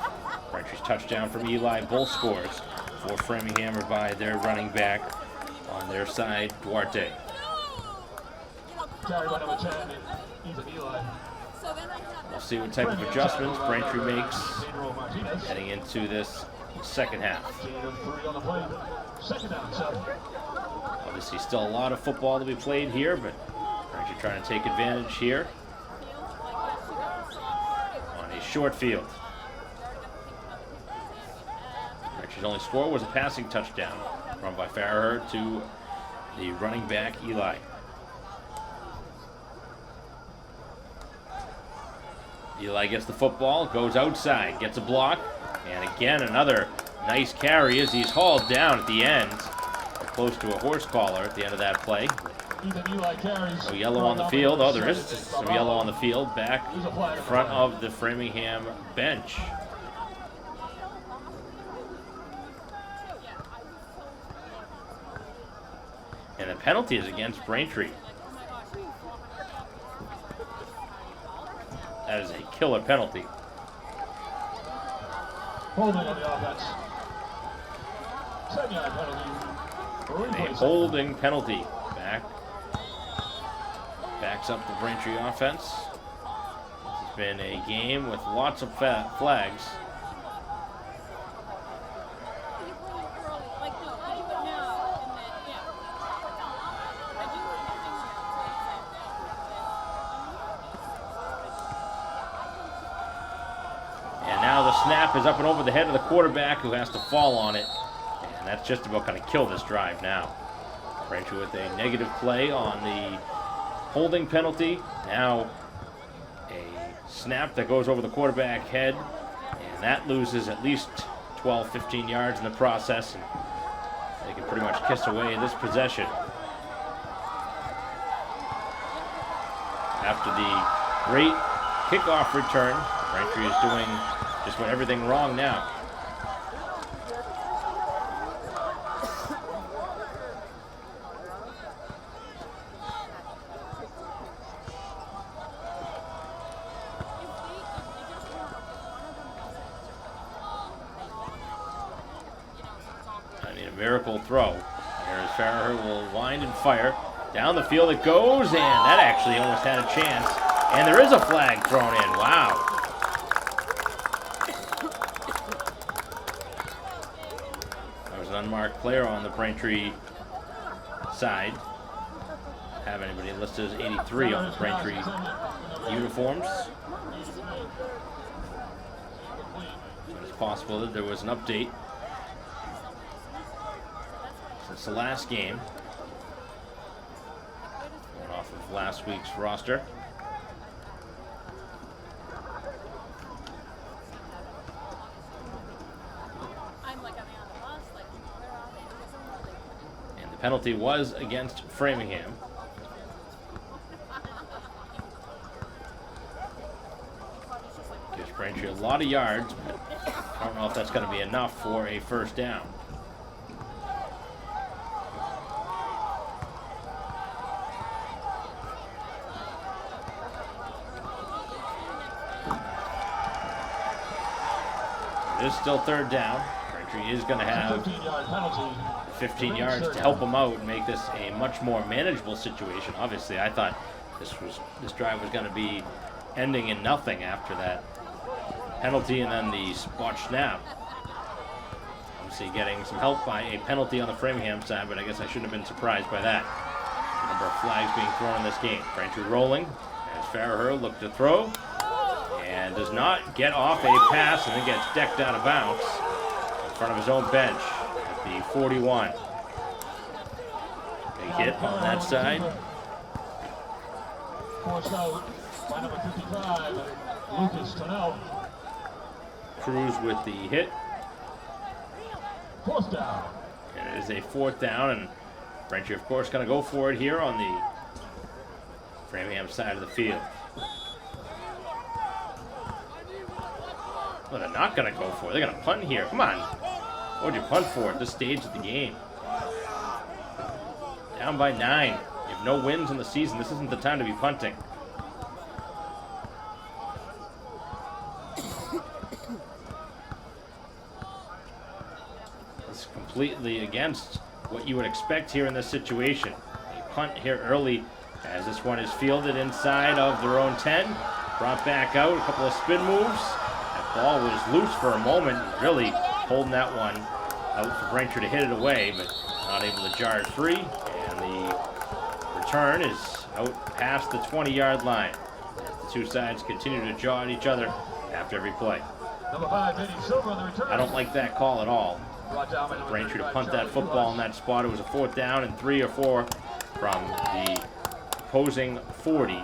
Braintree's touchdown from Eli, both scores for Framingham are by their running back on their side, Duarte. Carry by number 10, Ethan Eli. We'll see what type of adjustments Braintree makes heading into this second half. Obviously still a lot of football to be played here, but Braintree trying to take advantage here on a short field. Braintree's only score was a passing touchdown, run by Farrer to the running back, Eli. Eli gets the football, goes outside, gets a block, and again another nice carry as he's hauled down at the end. Close to a horse collar at the end of that play. No yellow on the field. Oh, there is some yellow on the field back in front of the Framingham bench. the penalty is against Braintree. That is a killer penalty. Holding on the offense. 7-yard penalty. A holding penalty. Backs up the Braintree offense. This has been a game with lots of flags. And now the snap is up and over the head of the quarterback, who has to fall on it. And that's just about going to kill this drive now. Braintree with a negative play on the holding penalty. Now a snap that goes over the quarterback head, and that loses at least 12, 15 yards in the process. And they can pretty much kiss away this possession. After the great kickoff return, Braintree is doing just about everything wrong now. Miracle throw. Here's Farrer, who will wind and fire. Down the field it goes, and that actually almost had a chance. And there is a flag thrown in. Wow. There was an unmarked player on the Braintree side. Have anybody listed as 83 on the Braintree uniforms. So it's possible that there was an update since the last game, going off of last week's roster. And the penalty was against Framingham. Gives Braintree a lot of yards, but I don't know if that's going to be enough for a first down. It is still third down. Braintree is going to have 15 yards to help them out and make this a much more manageable situation. Obviously, I thought this drive was going to be ending in nothing after that penalty and then the botched snap. Obviously, getting some help by a penalty on the Framingham side, but I guess I shouldn't have been surprised by that. The number of flags being thrown in this game. Braintree rolling as Farrer looked to throw. And does not get off a pass, and then gets decked out of bounds in front of his own bench at the 41. Big hit on that side. Forced out by number 55, Lucas Tonell. Cruz with the hit. Fourth down. And it is a fourth down, and Braintree, of course, going to go for it here on the Framingham side of the field. Well, they're not going to go for it. They're going to punt here. Come on. What would you punt for at this stage of the game? Down by 9. You have no wins in the season. This isn't the time to be punting. It's completely against what you would expect here in this situation. A punt here early as this one is fielded inside of their own 10. Brought back out. A couple of spin moves. Ball was loose for a moment, really holding that one out for Braintree to hit it away, but not able to jar it free. And the return is out past the 20-yard line. The two sides continue to jaw at each other after every play. Number 5, Eddie Silver on the return. I don't like that call at all. Braintree to punt that football in that spot. It was a fourth down and 3 or 4 from the opposing 40.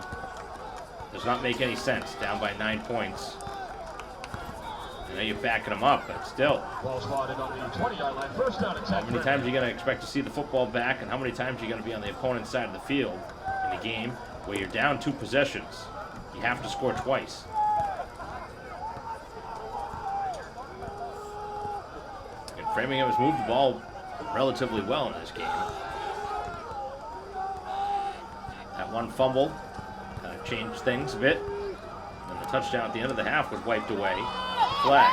Does not make any sense. Down by 9 points. I know you're backing them up, but still. Ball spotted on the 20-yard line. First down and 10. How many times are you going to expect to see the football back, and how many times are you going to be on the opponent's side of the field in a game where you're down 2 possessions? You have to score twice. And Framingham has moved the ball relatively well in this game. one fumble kind of changed things a bit. And the touchdown at the end of the half was wiped away. Flag.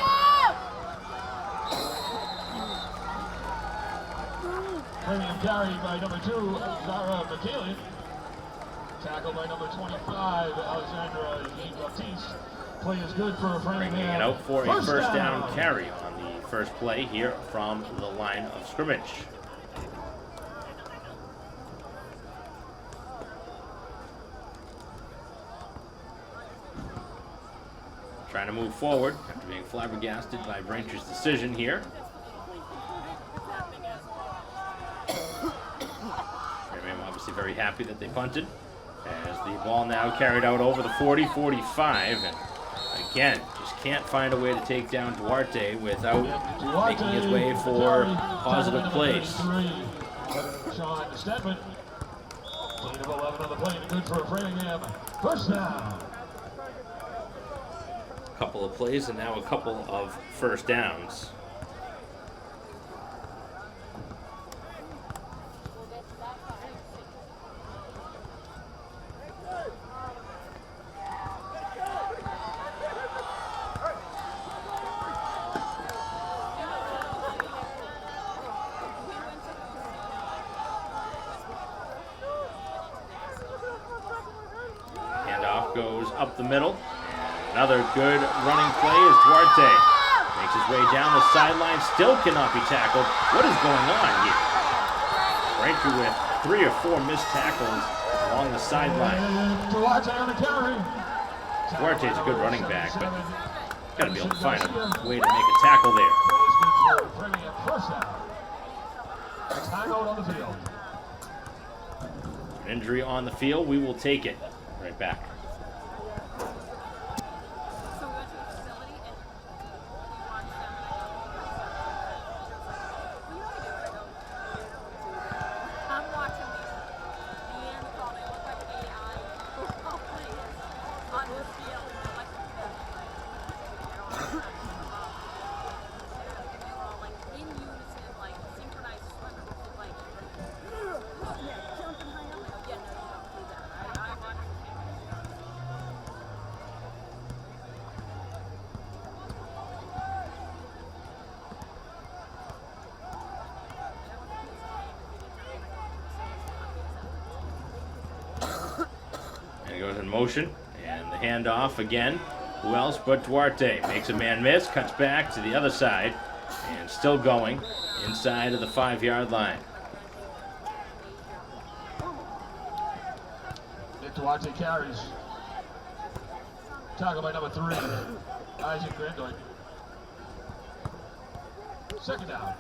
Framingham carried by number 2, Zara McKaylee. Tackled by number 25, Alexandra Baptiste. Play is good for Framingham. Bringing it out for a first down carry on the first play here from the line of scrimmage. Trying to move forward after being flabbergasted by Braintree's decision here. Framingham obviously very happy that they punted, as the ball now carried out over the 40-45, and again, just can't find a way to take down Duarte without making his way for positive plays. Sean Stedman, gain of 11 on the play, good for Framingham. First down. Couple of plays and now a couple of first downs. Handoff goes up the middle. Another good running play as Duarte makes his way down the sideline, still cannot be tackled. What is going on here? Braintree with 3 or 4 missed tackles along the sideline. Duarte's a good running back, but got to be able to find a way to make a tackle there. An injury on the field, we will take it. Right back. Goes in motion, and the handoff again. Who else but Duarte? Makes a man miss, cuts back to the other side, and still going inside of the 5-yard line. Nick Duarte carries. Tackled by number 3, Isaac Grandoy. Second down.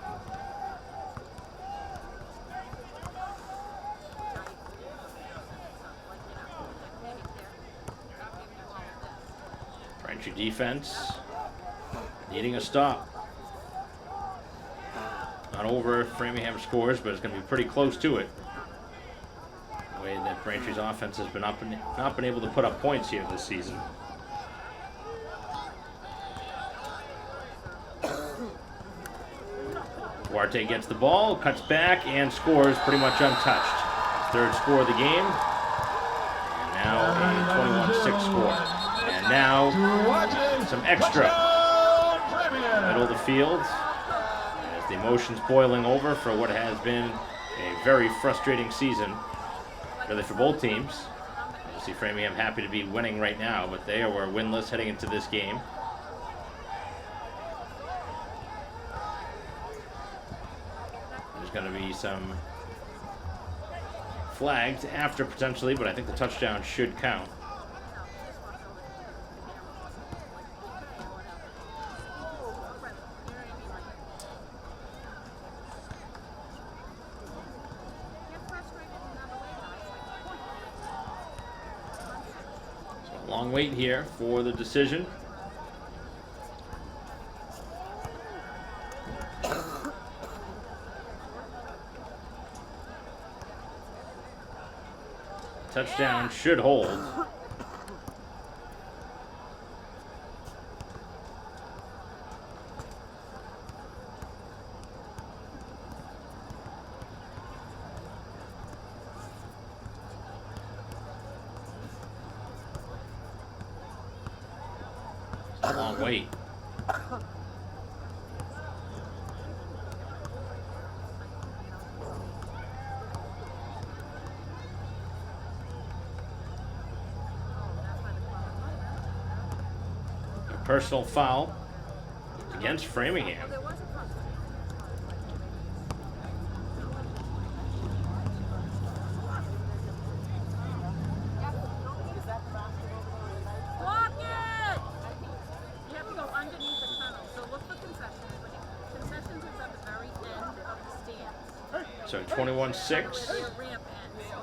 Braintree defense needing a stop. Not over Framingham scores, but it's going to be pretty close to it. The way that Braintree's offense has been not been able to put up points here this season. Duarte gets the ball, cuts back, and scores pretty much untouched. Third score of the game. And now a 21-6 score. And now some extra. Middle of the field. As the emotions boiling over for what has been a very frustrating season, really for both teams. Obviously Framingham happy to be winning right now, but they were winless heading into this game. There's going to be some flags after potentially, but I think the touchdown should count. Long wait here for the decision. Touchdown should hold. a long wait. A personal foul against Framingham. So 21-6.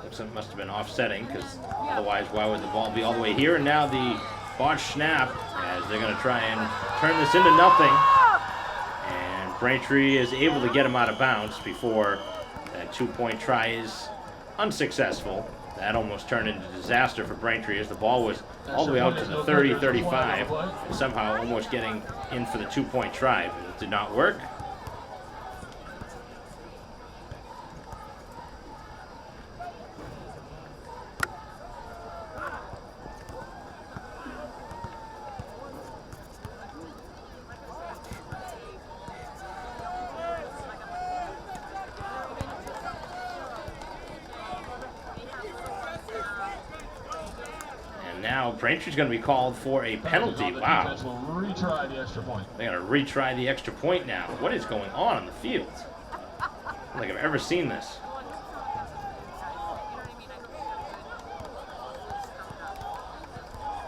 Looks like it must have been offsetting, because otherwise why would the ball be all the way here? And now the botch snap, as they're going to try and turn this into nothing. And Braintree is able to get him out of bounds before that 2-point try is unsuccessful. That almost turned into disaster for Braintree, as the ball was all the way out to the 30-35, and somehow almost getting in for the 2-point try. But it did not work. Now Braintree's going to be called for a penalty. Wow. Retry the extra point. They're going to retry the extra point now. What is going on the field? I don't think I've ever seen this.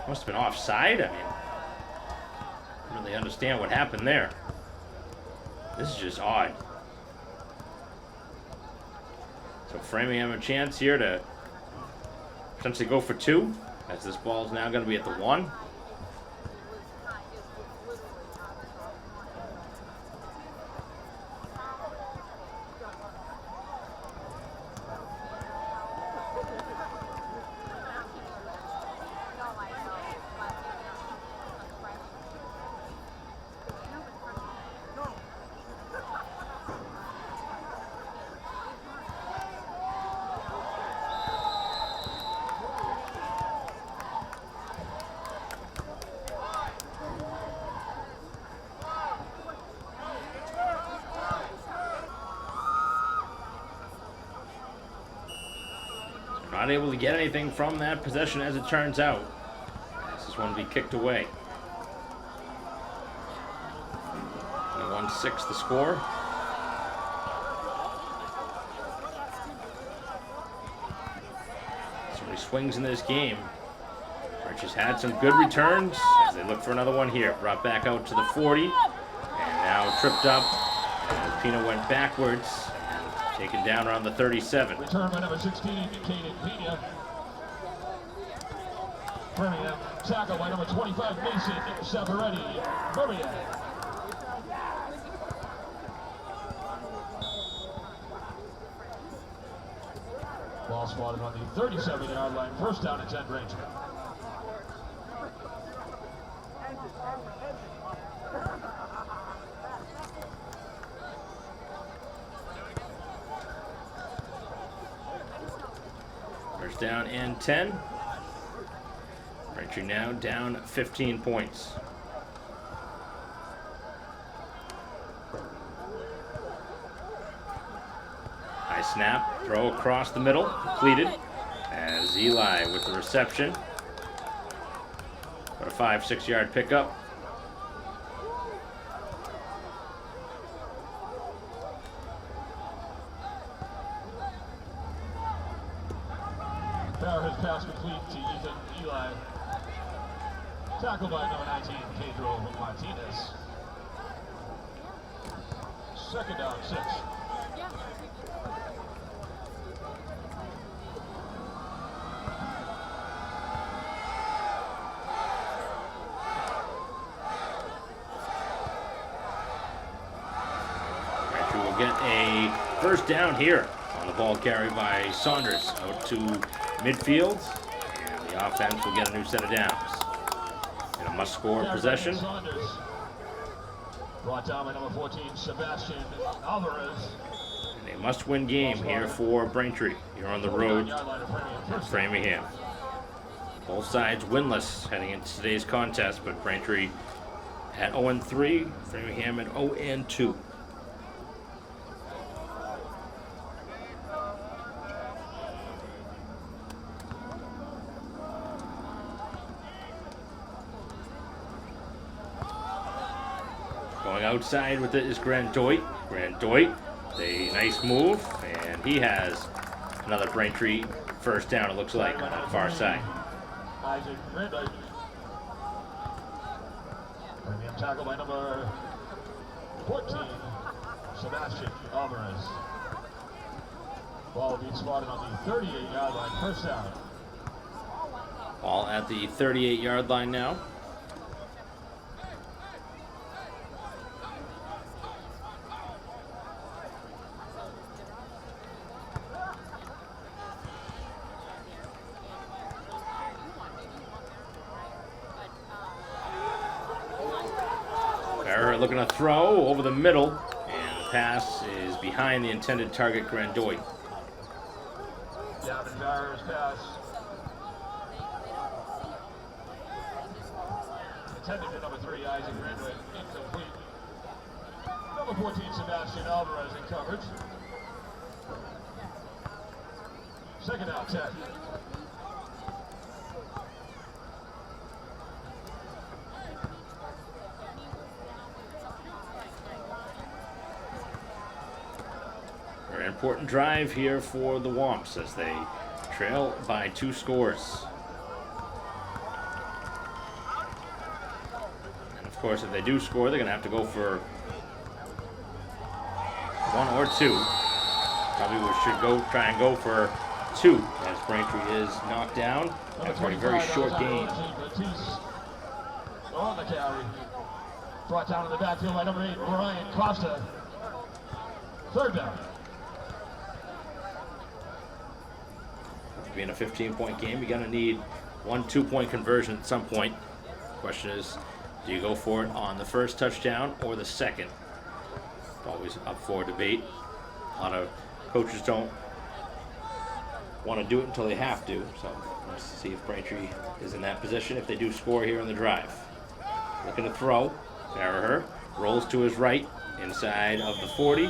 Must have been offside. I mean, I don't really understand what happened there. This is just odd. So Framingham a chance here to potentially go for 2. As this ball is now going to be at the 1. Not able to get anything from that possession, as it turns out. This is one to be kicked away. 1-6 the score. So many swings in this game. Archer's had some good returns as they look for another one here. Brought back out to the 40. And now tripped up. And Pino went backwards. Taken down around the 37. Return by number 16, indicated Pena. Framingham, tackle by number 25, Mason Sabaretti. Birmingham. Ball spotted on the 37-yard line. First down at 10 Braintree. First down and 10. Braintree now down 15 points. High snap, throw across the middle, completed. As Eli with the reception. About a 5-6 yard pickup. His pass complete to Ethan Eli. Tackle by number 19, Pedro Martinez. Second down, 6. Braintree will get a first down here on the ball carry by Saunders out to midfield, and the offense will get a new set of downs. In a must-score possession. Brought down by number 14, Sebastian Alvarez. And a must-win game here for Braintree. Here on the road at Framingham. Both sides winless heading into today's contest, but Braintree at 0-3, Framingham at 0-2. Going outside with it is Grandoit. Grandoit, a nice move, and he has another Braintree first down, it looks like, on the far side. Isaac Grandoit. Framingham tackle by number 14, Sebastian Alvarez. Ball being spotted on the 38-yard line, first down. Ball at the 38-yard line now. Looking to throw over the middle, and the pass is behind the intended target, Grandoit. Gavin Barrer's pass. Intended to number 3, Isaac Grandoit, incomplete. Number 14, Sebastian Alvarez in coverage. Second down, 10. Very important drive here for the Womps as they trail by 2 scores. And of course, if they do score, they're going to have to go for 1 or 2. Probably we should try and go for 2 as Braintree is knocked down after a very short game. On the carry. Brought down in the backfield by number 8, Ryan Costa. Third down. Being a 15-point game, you're going to need 1 2-point conversion at some point. Question is, do you go for it on the first touchdown or the second? It's always up for debate. A lot of coaches don't want to do it until they have to, so let's see if Braintree is in that position if they do score here on the drive. Looking to throw. Farraher rolls to his right inside of the 40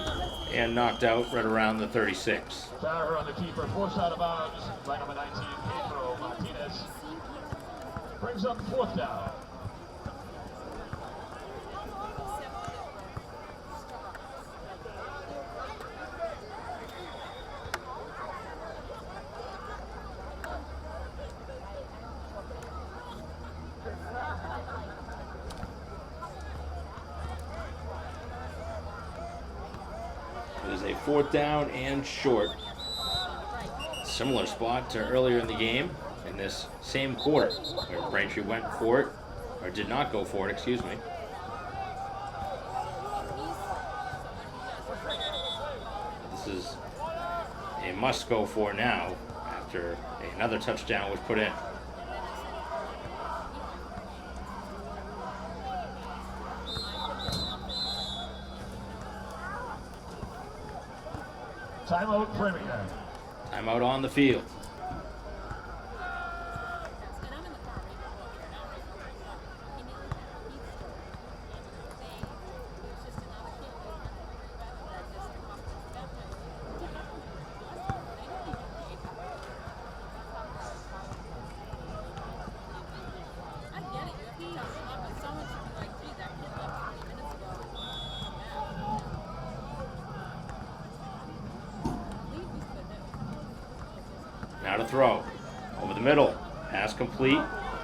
and knocked out right around the 36. Farraher on the keeper, forced out of bounds by number 19, Pedro Martinez. Brings up 4th down. It is a 4th down and short. Similar spot to earlier in the game in this same quarter where Braintree went for it, or did not go for it, excuse me. This is a must go for now after another touchdown was put in. Timeout, Framingham. Timeout on the field. Now to throw. Over the middle. Pass complete.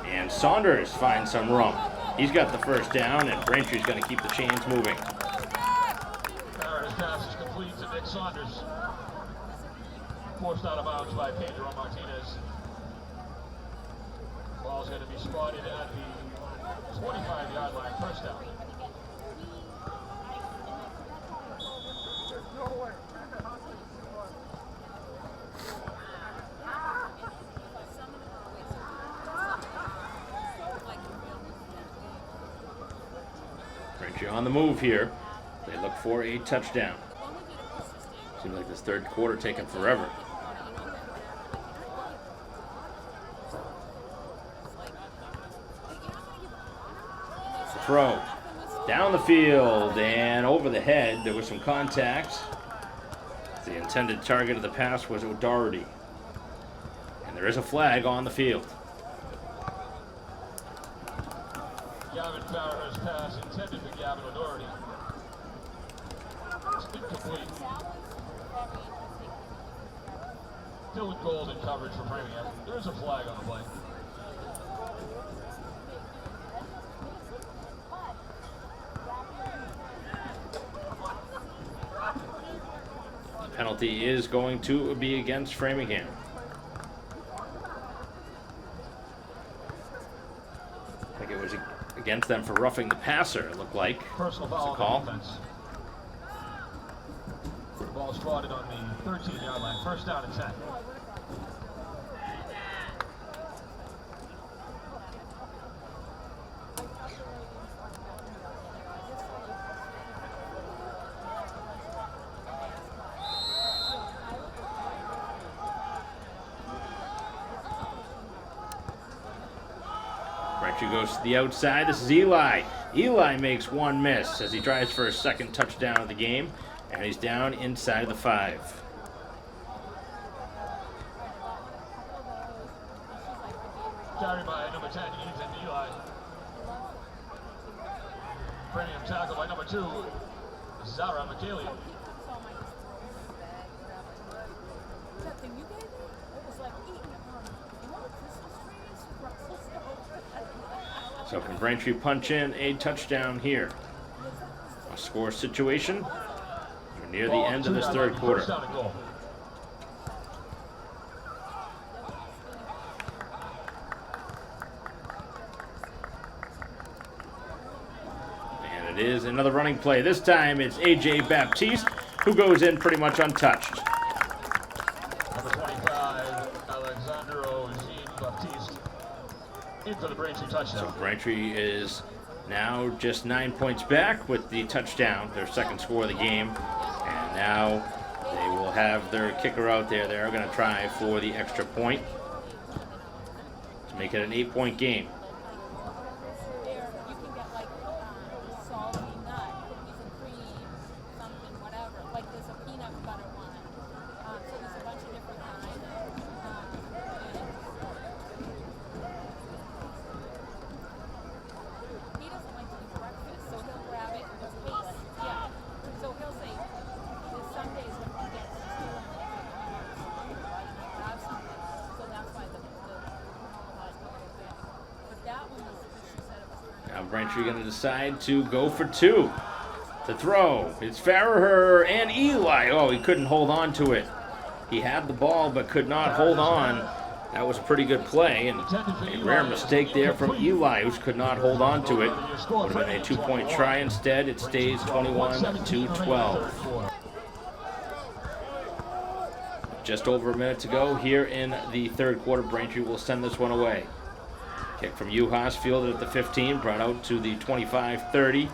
And Saunders finds some room. He's got the first down, and Braintree's going to keep the chains moving. Farraher's pass is complete to Nick Saunders. Forced out of bounds by Pedro Martinez. Ball's going to be spotted at the 25-yard line, first down. Braintree on the move here. They look for a touchdown. Seems like this third quarter taking forever. It's a throw. Down the field and over the head. There was some contact. The intended target of the pass was O'Doherty. And there is a flag on the field. Gavin Farrer's pass intended for Gavin O'Doherty. It's incomplete. Still with gold in coverage for Framingham. There's a flag on the play. Penalty is going to be against Framingham. I think it was against them for roughing the passer, it looked like. Personal foul call. on the defense. The ball spotted on the 13-yard line. First down and 10. Braintree goes to the outside. This is Eli. Eli makes one miss as he tries for his second touchdown of the game, and he's down inside of the 5. Carried by number 10, Ethan Eli. Framingham tackle by number 2, Zara McKaylee. So can Braintree punch in a touchdown here? A score situation. We're near the end of this third quarter. First down and goal. And it is another running play. This time it's AJ Baptiste who goes in pretty much untouched. Number 25, Alexandro Jean-Baptiste. Into the Braintree touchdown. So Braintree is now just 9 points back with the touchdown, their second score of the game. And now they will have their kicker out there. They're going to try for the extra point to make it an 8-point game. Now Braintree going to decide to go for 2. To throw, it's Farrer and Eli. Oh, he couldn't hold on to it. He had the ball but could not hold on. That was a pretty good play, and a rare mistake there from Eli, who could not hold on to it. Would have been a 2-point try instead. It stays 21-12. Just over a minute to go here in the third quarter. Braintree will send this one away. Kick from Uhas, fielded at the 15, brought out to the 25, 30,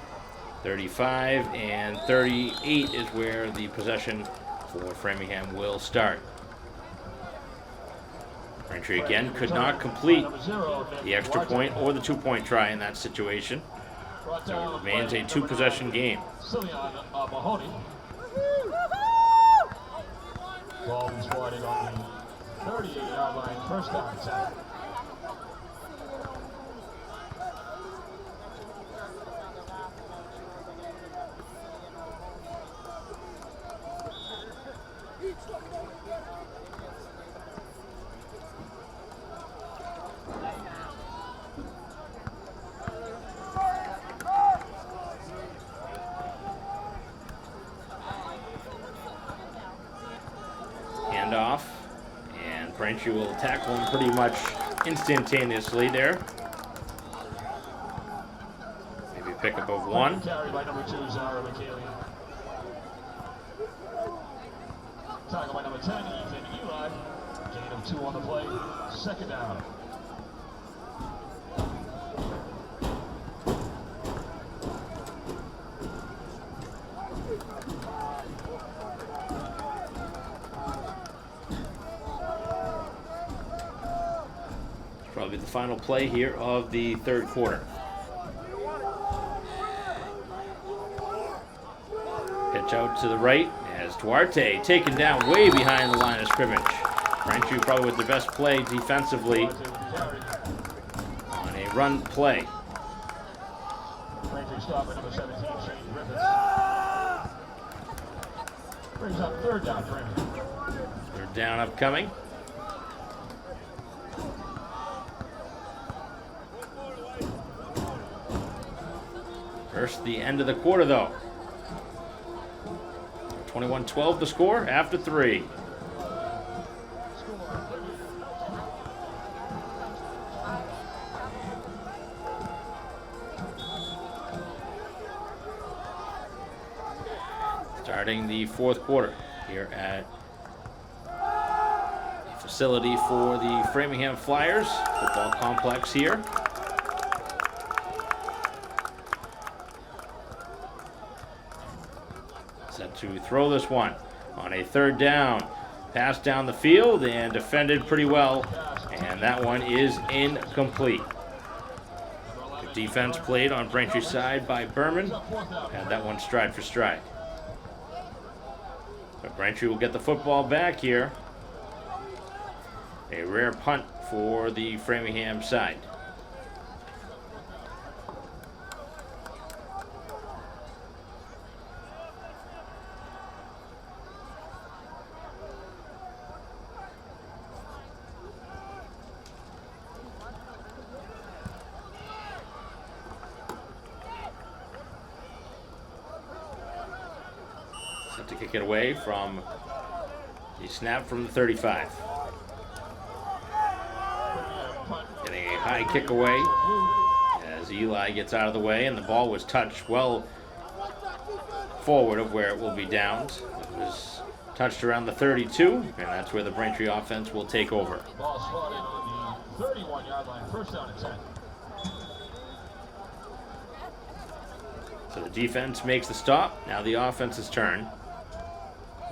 35, and 38 is where the possession for Framingham will start. Braintree again could not complete the extra point or the 2-point try in that situation. So it remains a 2-possession game. Ball is spotted on the 38-yard line. First down and 10. Off, and Braintree will tackle him pretty much instantaneously there. Maybe pick up of 1. Carried by number 2, Zara McKaylee. Tackle by number 10, Ethan Eli. Gain of 2 on the play. Second down. Probably the final play here of the third quarter. Pitch out to the right as Duarte taken down way behind the line of scrimmage. Braintree probably with the best play defensively on a run play. Braintree stop at number 17, Shane Griffiths. Brings up third down Framingham. Third down upcoming. First, the end of the quarter, though. 21-12 the score after 3. Starting the fourth quarter here at the facility for the Framingham Flyers football complex here. Set to throw this one on a third down. Pass down the field and defended pretty well. And that one is incomplete. Good defense played on Braintree's side by Berman. And that one stride for stride. But Braintree will get the football back here. A rare punt for the Framingham side. Set to kick it away from the snap from the 35. Getting a high kick away as Eli gets out of the way, and the ball was touched well forward of where it will be downed. It was touched around the 32, and that's where the Braintree offense will take over. Ball spotted on the 31-yard line, first down and 10. So the defense makes the stop. Now the offense's turn.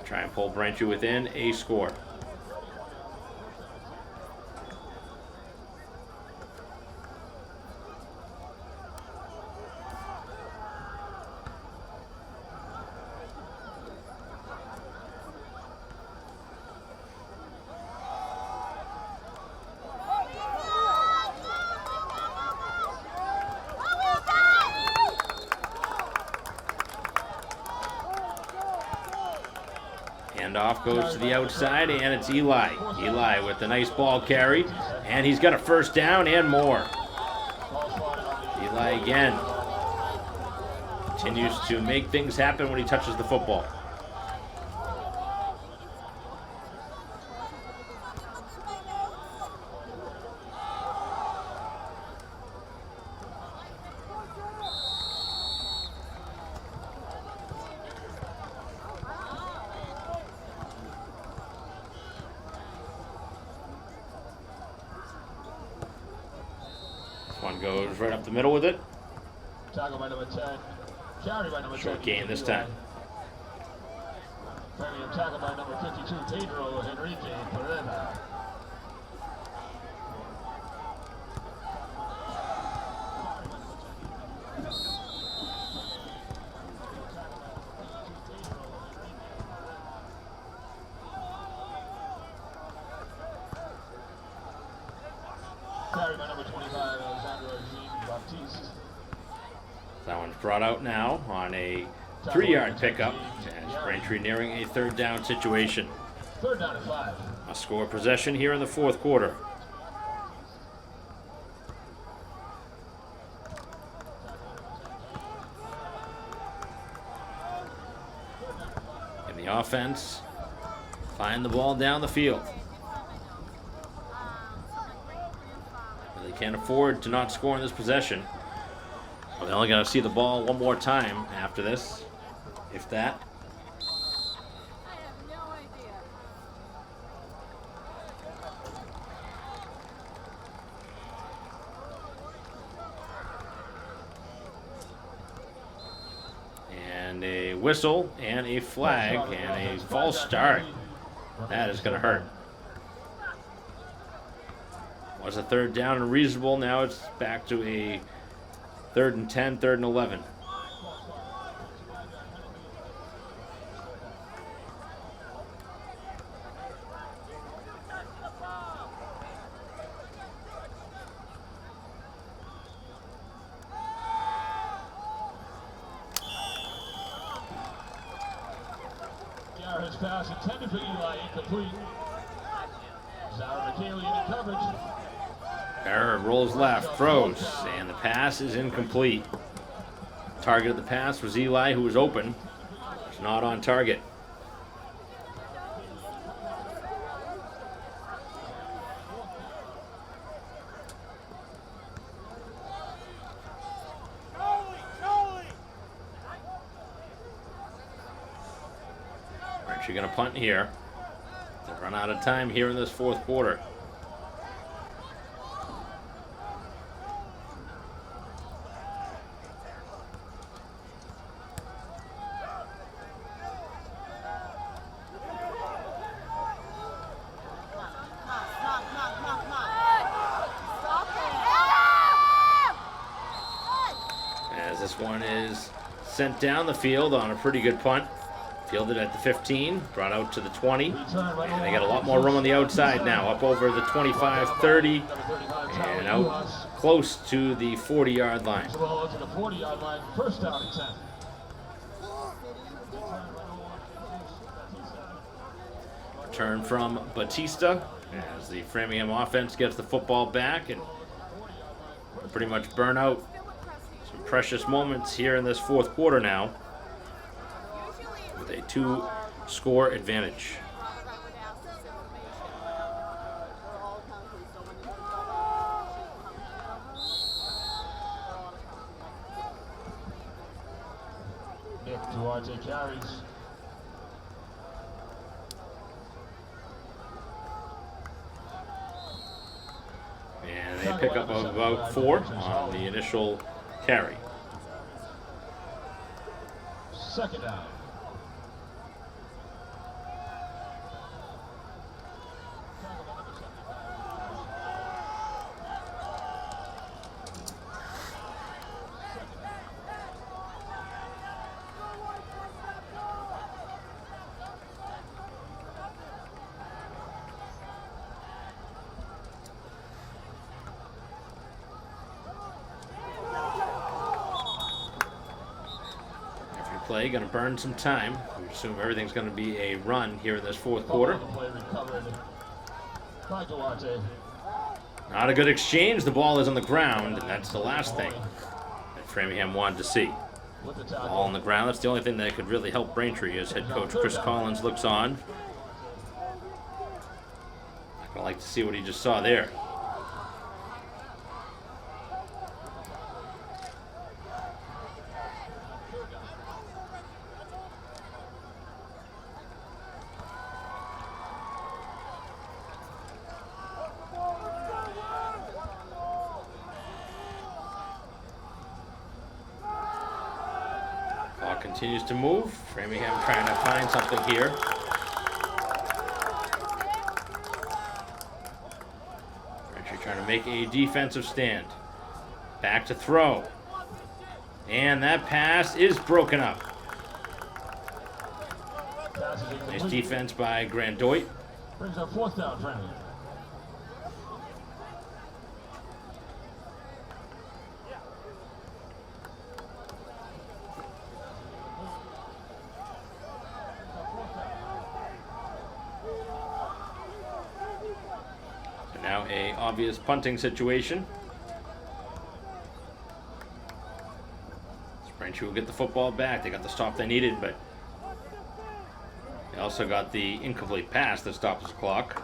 Try and pull Braintree within a score. Off goes to the outside, and it's Eli. Eli with the nice ball carry, and he's got a first down and more. Eli again continues to make things happen when he touches the football. One goes right up the middle with it. Tackle by number 10. Carry by number 10. Short gain this time. Framingham tackle by number 52, Pedro Enrique Pereira. Carry by number 25, Baptiste. That one's brought out now on a 3-yard pickup as Braintree nearing a third down situation. Third down and 5. A score possession here in the fourth quarter. And the offense find the ball down the field. They can't afford to not score in this possession. Well, they're only going to see the ball one more time after this, if that. And a whistle and a flag and a false start. That is going to hurt. Was a third down and reasonable. Now it's back to a 3rd and 10, 3rd and 11. pass intended for Eli, incomplete. Zara McKaylee in coverage. Barrett rolls left, throws, and the pass is incomplete. Target of the pass was Eli, who was open. It's not on target. Braintree going to punt here. They run out of time here in this fourth quarter. As this one is sent down the field on a pretty good punt. Fielded at the 15, brought out to the 20, and they got a lot more room on the outside now, up over the 25, 30, and out close to the 40-yard line. First down and 10. Return from Batista as the Framingham offense gets the football back and pretty much burn out some precious moments here in this fourth quarter now with a 2-score advantage. Nick Duarte carries. And they pick up about 4 on the initial carry. Second down. Play, going to burn some time. We assume everything's going to be a run here in this fourth quarter. Not a good exchange. The ball is on the ground, and that's the last thing that Framingham wanted to see. Ball on the ground. That's the only thing that could really help Braintree as head coach Chris Collins looks on. Not going to like to see what he just saw there. Continues to move. Framingham trying to find something here. Braintree trying to make a defensive stand. Back to throw. And that pass is broken up. Nice defense by Grandoit. Brings up fourth down, Framingham. Now a obvious punting situation. Braintree will get the football back. They got the stop they needed, but they also got the incomplete pass that stops the clock.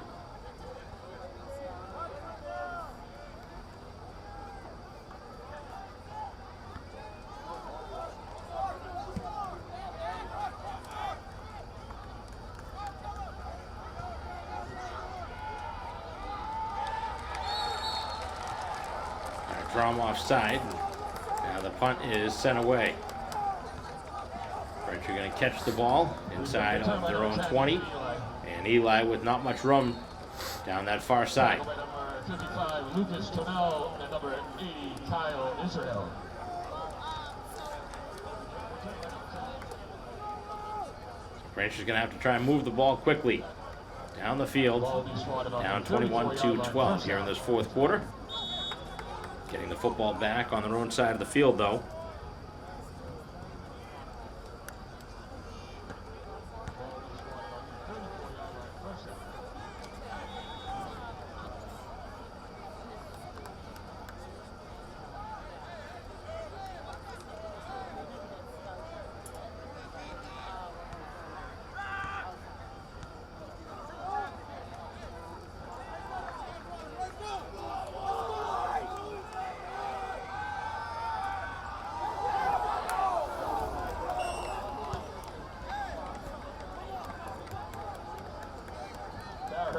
Draw him offside. Now the punt is sent away. Braintree going to catch the ball inside of their own 20. And Eli with not much room down that far side. Number 55, Lucas Tonell, and number 80, Kyle Israel. Braintree's going to have to try and move the ball quickly down the field. Down 21-12 here in this fourth quarter. Getting the football back on their own side of the field, though.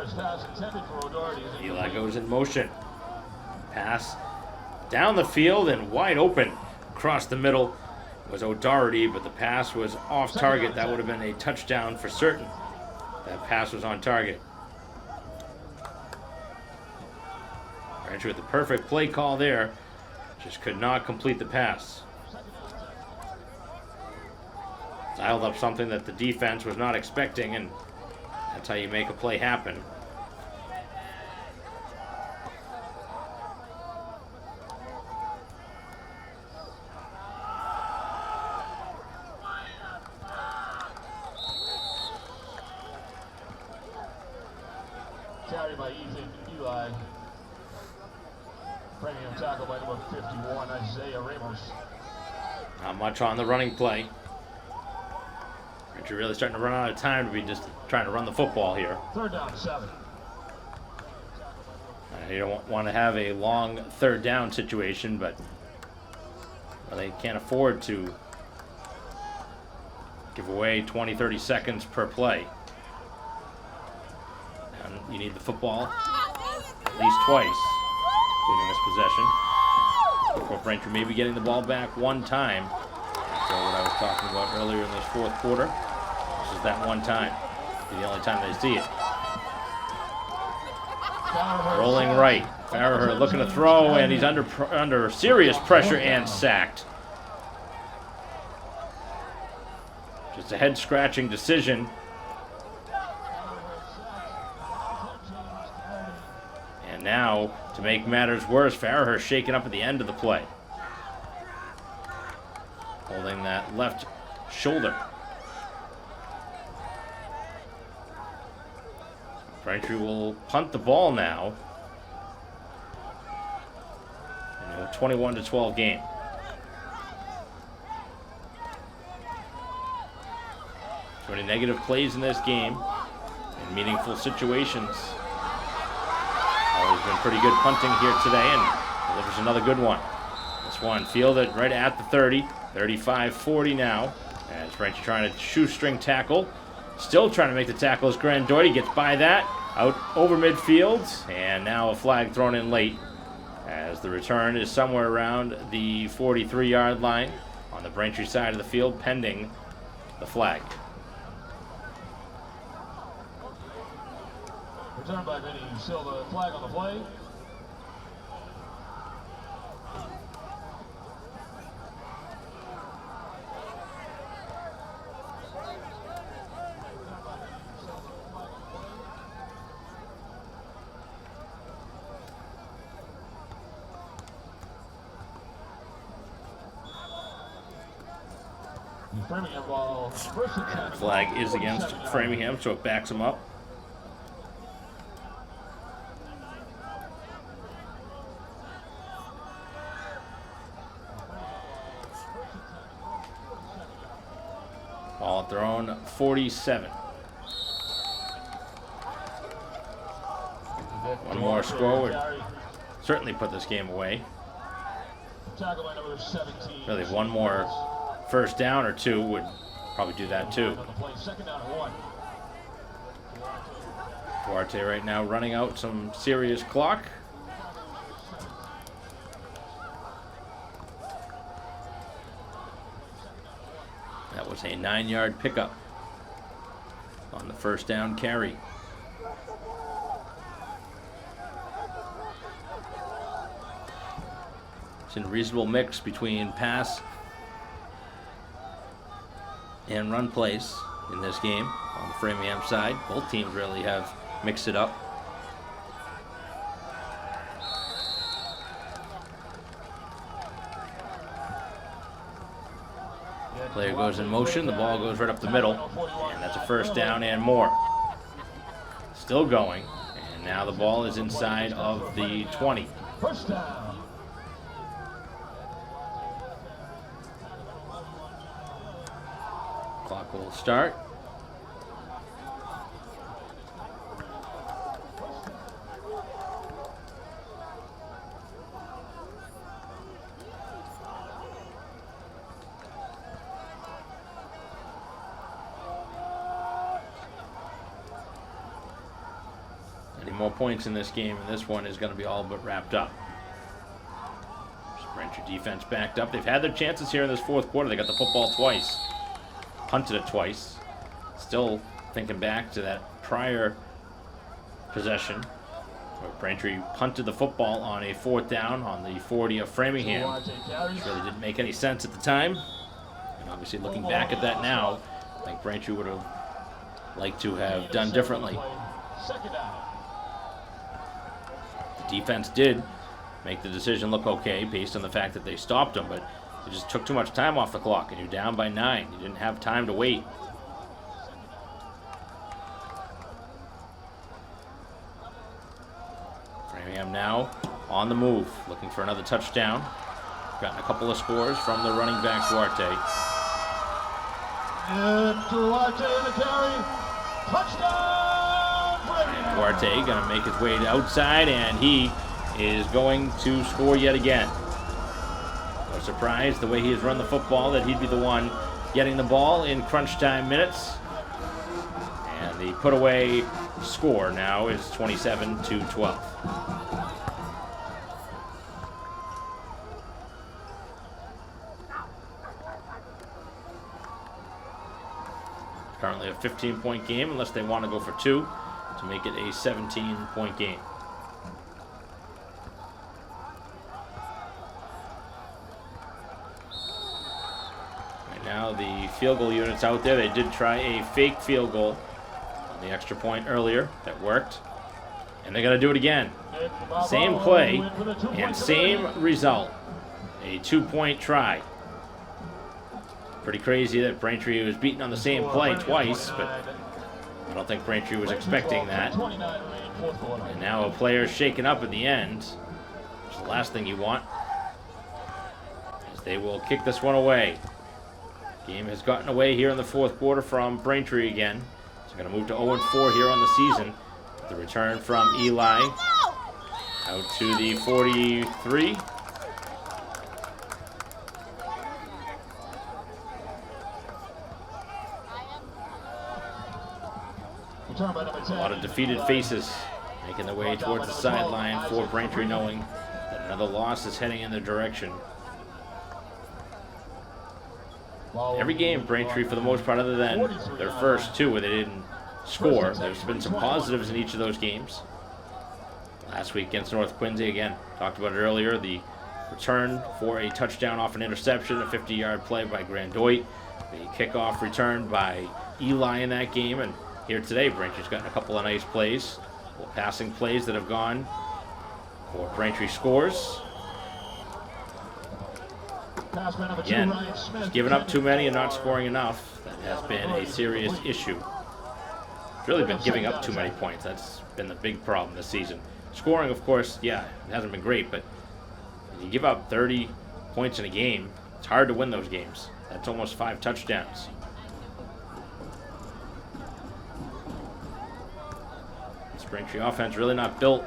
Interference pass intended for O'Doherty. Eli goes in motion. Pass down the field and wide open across the middle was O'Doherty, but the pass was off target. That would have been a touchdown for certain. That pass was on target. Braintree with the perfect play call there. Just could not complete the pass. Dialed up something that the defense was not expecting, and that's how you make a play happen. Carried by Ethan Eli. Framingham tackle by number 51, Isaiah Ramos. Not much on the running play. Braintree really starting to run out of time to be just trying to run the football here. 3rd down, 7. You don't want to have a long 3rd down situation, but they can't afford to give away 20, 30 seconds per play. And you need the football at least twice, including this possession. Before Braintree maybe getting the ball back one time. So what I was talking about earlier in this 4th quarter. This is that one time. The only time they see it. Rolling right. Farraher looking to throw, and he's under serious pressure and sacked. Just a head-scratching decision. And now, to make matters worse, Farraher shaken up at the end of the play. Holding that left shoulder. Braintree will punt the ball now. 21-12 game. So many negative plays in this game in meaningful situations. Always been pretty good punting here today, and delivers another good one. This one fielded right at the 30, 35-40 now. As Braintree trying to shoestring tackle. Still trying to make the tackle as Doherty gets by that. Out over midfield, and now a flag thrown in late as the return is somewhere around the 43-yard line on the Braintree side of the field, pending the flag. Return by Vinny Silva, flag on the play. Framingham ball. Flag is against Framingham, so it backs him up. Ball at their own 47. One more score would certainly put this game away. Tackle by number 17. Really, one more first down or two would probably do that too. 2nd down and 1. Duarte right now running out some serious clock. That was a 9-yard pickup on the first down carry. It's a reasonable mix between pass and run plays in this game on the Framingham side. Both teams really have mixed it up. Player goes in motion, the ball goes right up the middle, and that's a first down and more. Still going, and now the ball is inside of the 20. First down. Clock will start. more points in this game, and this one is going to be all but wrapped up. Braintree defense backed up. They've had their chances here in this fourth quarter. They got the football twice, punted it twice. Still thinking back to that prior possession where Braintree punted the football on a 4th down on the 40 of Framingham. Which really didn't make any sense at the time. And obviously looking back at that now, I think Braintree would have liked to have done differently. The defense did make the decision look okay based on the fact that they stopped them, but they just took too much time off the clock, and you're down by 9. You didn't have time to wait. Framingham now on the move, looking for another touchdown. Gotten a couple of scores from the running back Duarte. And Duarte the carry. Touchdown, Framingham! Duarte going to make his way to outside, and he is going to score yet again. No surprise, the way he has run the football, that he'd be the one getting the ball in crunch time minutes. And the put away score now is 27-12. Currently a 15-point game unless they want to go for 2 to make it a 17-point game. Now the field goal units out there. They did try a fake field goal on the extra point earlier. That worked. And they're going to do it again. Same play and same result. A 2-point try. Pretty crazy that Braintree was beaten on the same play twice, but I don't think Braintree was expecting that. And now a player shaken up at the end, which is the last thing you want, as they will kick this one away. Game has gotten away here in the fourth quarter from Braintree again. It's going to move to 0-4 here on the season. The return from Eli out to the 43. A lot of defeated faces making their way towards the sideline for Braintree, knowing that another loss is heading in their direction. Every game, Braintree, for the most part, other than their first 2 where they didn't score, there's been some positives in each of those games. Last week against North Quincy, again, talked about it earlier, the return for a touchdown off an interception, a 50-yard play by Grandoit, the kickoff return by Eli in that game, and here today, Braintree's gotten a couple of nice plays, passing plays that have gone for Braintree scores. Again, just giving up too many and not scoring enough. That has been a serious issue. It's really been giving up too many points. That's been the big problem this season. Scoring, of course, yeah, it hasn't been great, but when you give up 30 points in a game, it's hard to win those games. That's almost 5 touchdowns. This Braintree offense really not built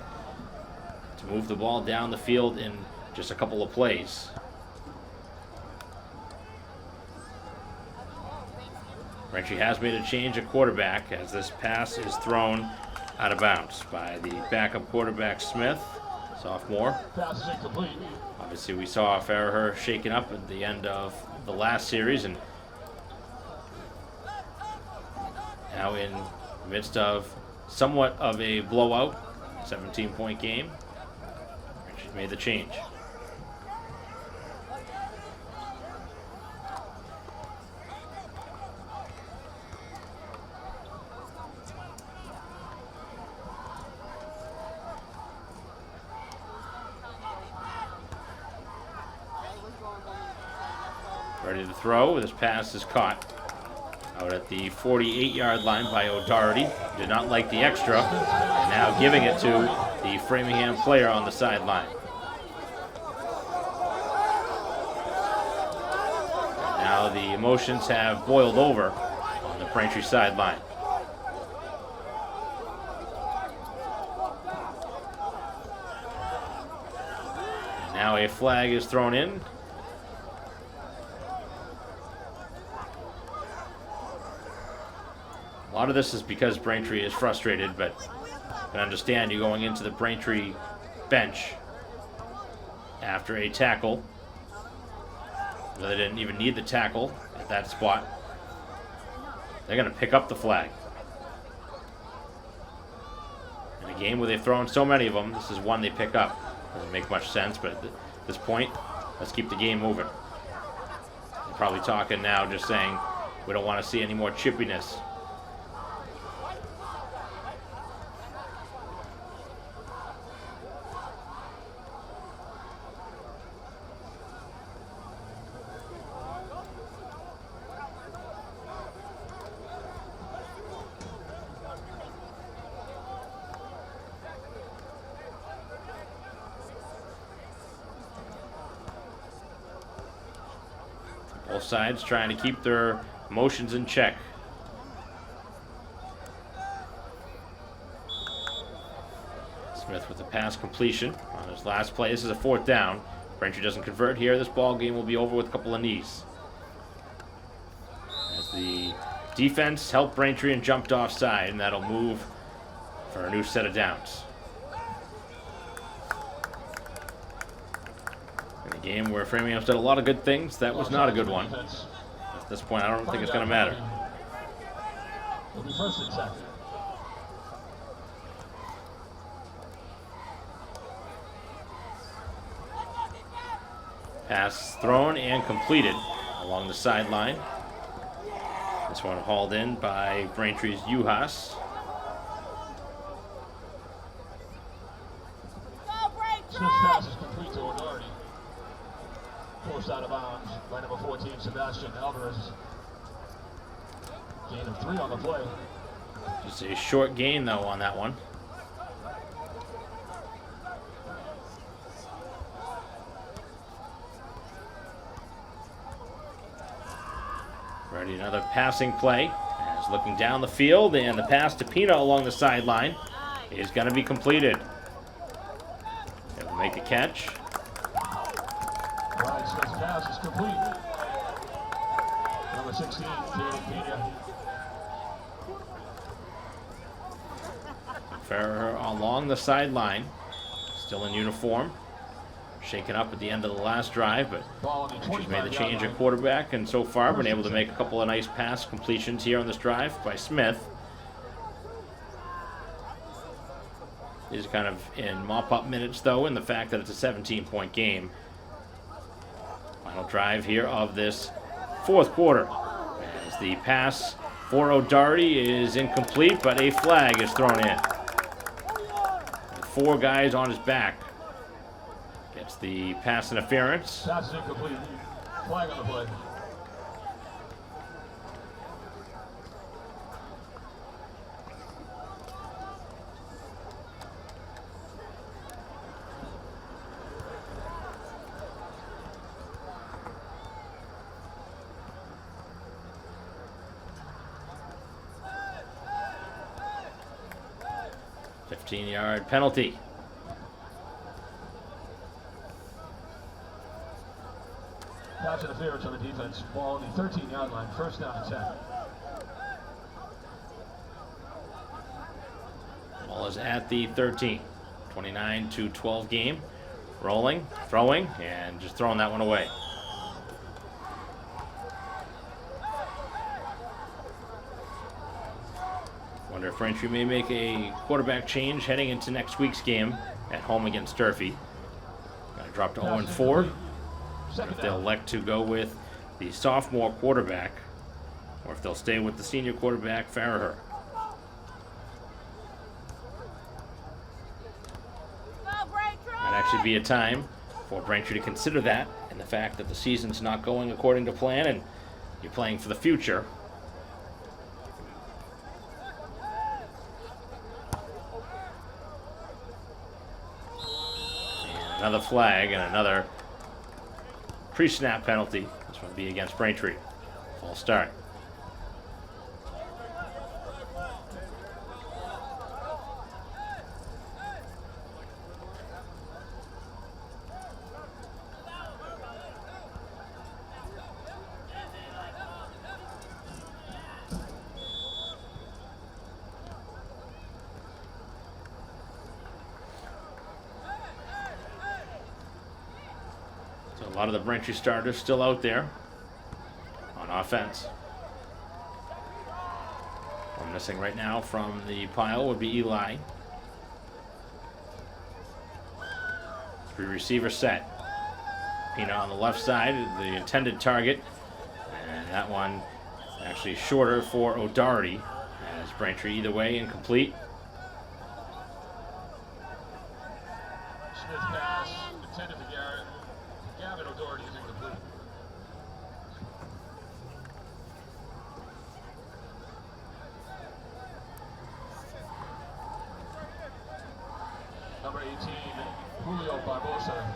to move the ball down the field in just a couple of plays. Braintree has made a change at quarterback as this pass is thrown out of bounds by the backup quarterback Smith, sophomore. Obviously, we saw Farraher shaken up at the end of the last series, and now in the midst of somewhat of a blowout, 17-point game, Braintree's made the change. Ready to throw. This pass is caught out at the 48-yard line by O'Doherty. Did not like the extra, and now giving it to the Framingham player on the sideline. Now the emotions have boiled over on the Braintree sideline. Now a flag is thrown in. A lot of this is because Braintree is frustrated, but can understand you going into the Braintree bench after a tackle. They didn't even need the tackle at that spot. They're going to pick up the flag. In a game where they've thrown so many of them, this is one they pick up. Doesn't make much sense, but at this point, let's keep the game moving. They're probably talking now, just saying, we don't want to see any more chippiness. Both sides trying to keep their emotions in check. Smith with the pass completion on his last play. This is a 4th down. Braintree doesn't convert here. This ball game will be over with a couple of knees. As the defense helped Braintree and jumped offside, and that'll move for a new set of downs. Game where Framingham's done a lot of good things. That was not a good one. At this point, I don't think it's going to matter. It'll be 1st and 2nd. Pass thrown and completed along the sideline. This one hauled in by Braintree's Uhas. Smith's pass is complete to O'Doherty. Forced out of bounds by number 14, Sebastian Alvarez. Gain of 3 on the play. Just a short gain, though, on that one. Ready, another passing play. As looking down the field, and the pass to Pina along the sideline is going to be completed. He'll make the catch. Ryan Smith's pass is complete. Number 16, David Pena. Ferrer along the sideline, still in uniform. Shaken up at the end of the last drive, but she's made the change at quarterback, and so far been able to make a couple of nice pass completions here on this drive by Smith. Is kind of in mop-up minutes, though, in the fact that it's a 17-point game. Final drive here of this 4th quarter. As the pass for O'Doherty is incomplete, but a flag is thrown in. 4 guys on his back. Gets the pass interference. Pass is incomplete. Flag on the play. Fifteen-yard penalty. Pass interference on the defense. Ball on the 13-yard line. 1st down and 10. Ball is at the 13. 29-12 game. Rolling, throwing, and just throwing that one away. Wonder if Braintree may make a quarterback change heading into next week's game at home against Durfee. Got to drop to 0-4. If they'll elect to go with the sophomore quarterback, or if they'll stay with the senior quarterback, Farraher. Might actually be a time for Braintree to consider that, and the fact that the season's not going according to plan, and you're playing for the future. And another flag and another pre-snap penalty. This one will be against Braintree. False start. lot of the Braintree starters still out there on offense. One missing right now from the pile would be Eli. 3 receiver set. Peanut on the left side, the intended target. And that one actually shorter for O'Doherty. As Braintree either way incomplete. Smith pass intended for Garrett. Gavin O'Doherty is incomplete. Number 18, Julio Barbosa.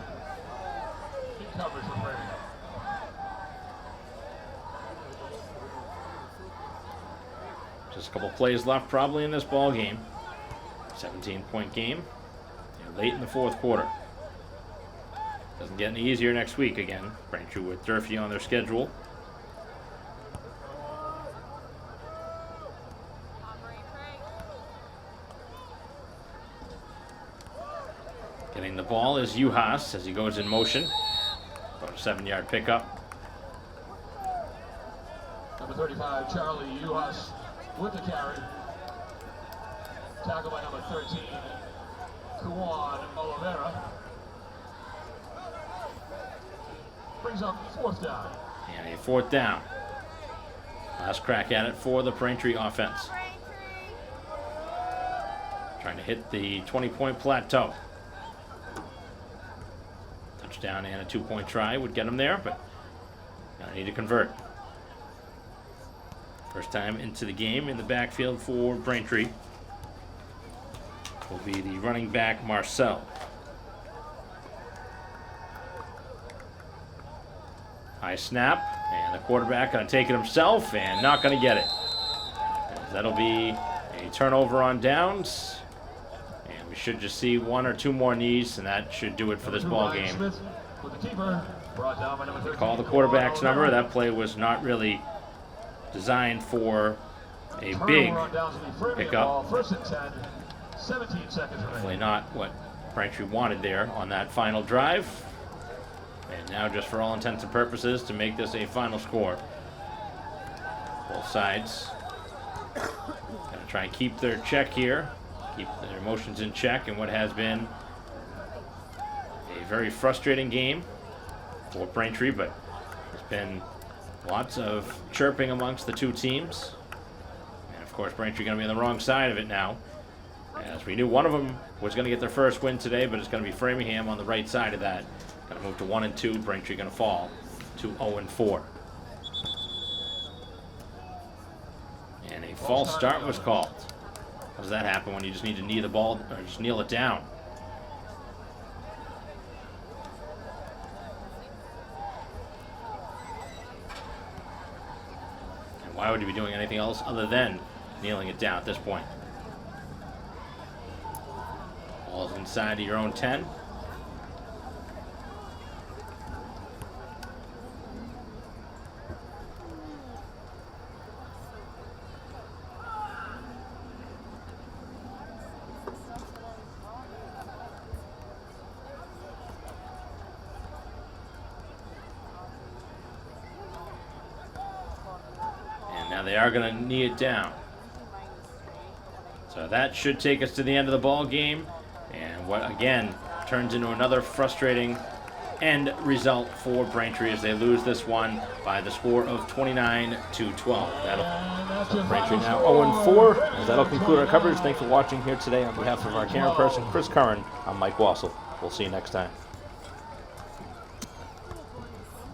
In coverage for Framingham. Just a couple plays left probably in this ball game. 17-point game. Late in the fourth quarter. Doesn't get any easier next week again. Braintree with Durfee on their schedule. Getting the ball is Uhas as he goes in motion. About a 7-yard pickup. Number 35, Charlie Uhas with the carry. Tackled by number 13, Kuwan Oliveira. Brings up 4th down. And a 4th down. Last crack at it for the Braintree offense. Trying to hit the 20-point plateau. Touchdown and a 2-point try would get them there, but now need to convert. First time into the game in the backfield for Braintree will be the running back Marcel. High snap, and the quarterback going to take it himself and not going to get it. That'll be a turnover on downs, and we should just see 1 or 2 more knees, and that should do it for this ball game. Call the quarterback's number. That play was not really designed for a big pickup. First and 10, 17 seconds remaining. Definitely not what Braintree wanted there on that final drive. And now just for all intents and purposes to make this a final score. Both sides going to try and keep their check here, keep their emotions in check in what has been a very frustrating game for Braintree, but there's been lots of chirping amongst the two teams. And of course Braintree going to be on the wrong side of it now, as we knew one of them was going to get their first win today, but it's going to be Framingham on the right side of that. Going to move to 1-2. Braintree going to fall to 0-4. And a false start was called. How does that happen when you just need to knee the ball or just kneel it down? And why would you be doing anything else other than kneeling it down at this point? Ball's inside of your own 10. Now they are going to knee it down. So that should take us to the end of the ball game, and what again turns into another frustrating end result for Braintree as they lose this one by the score of 29-12. That'll Braintree now 0-4, as that'll conclude our coverage. Thanks for watching here today. On behalf of our camera person Chris Curran, I'm Mike Wassel. We'll see you next time.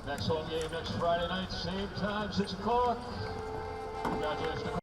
Next home game next Friday night, same time, 6 o'clock. Congratulations.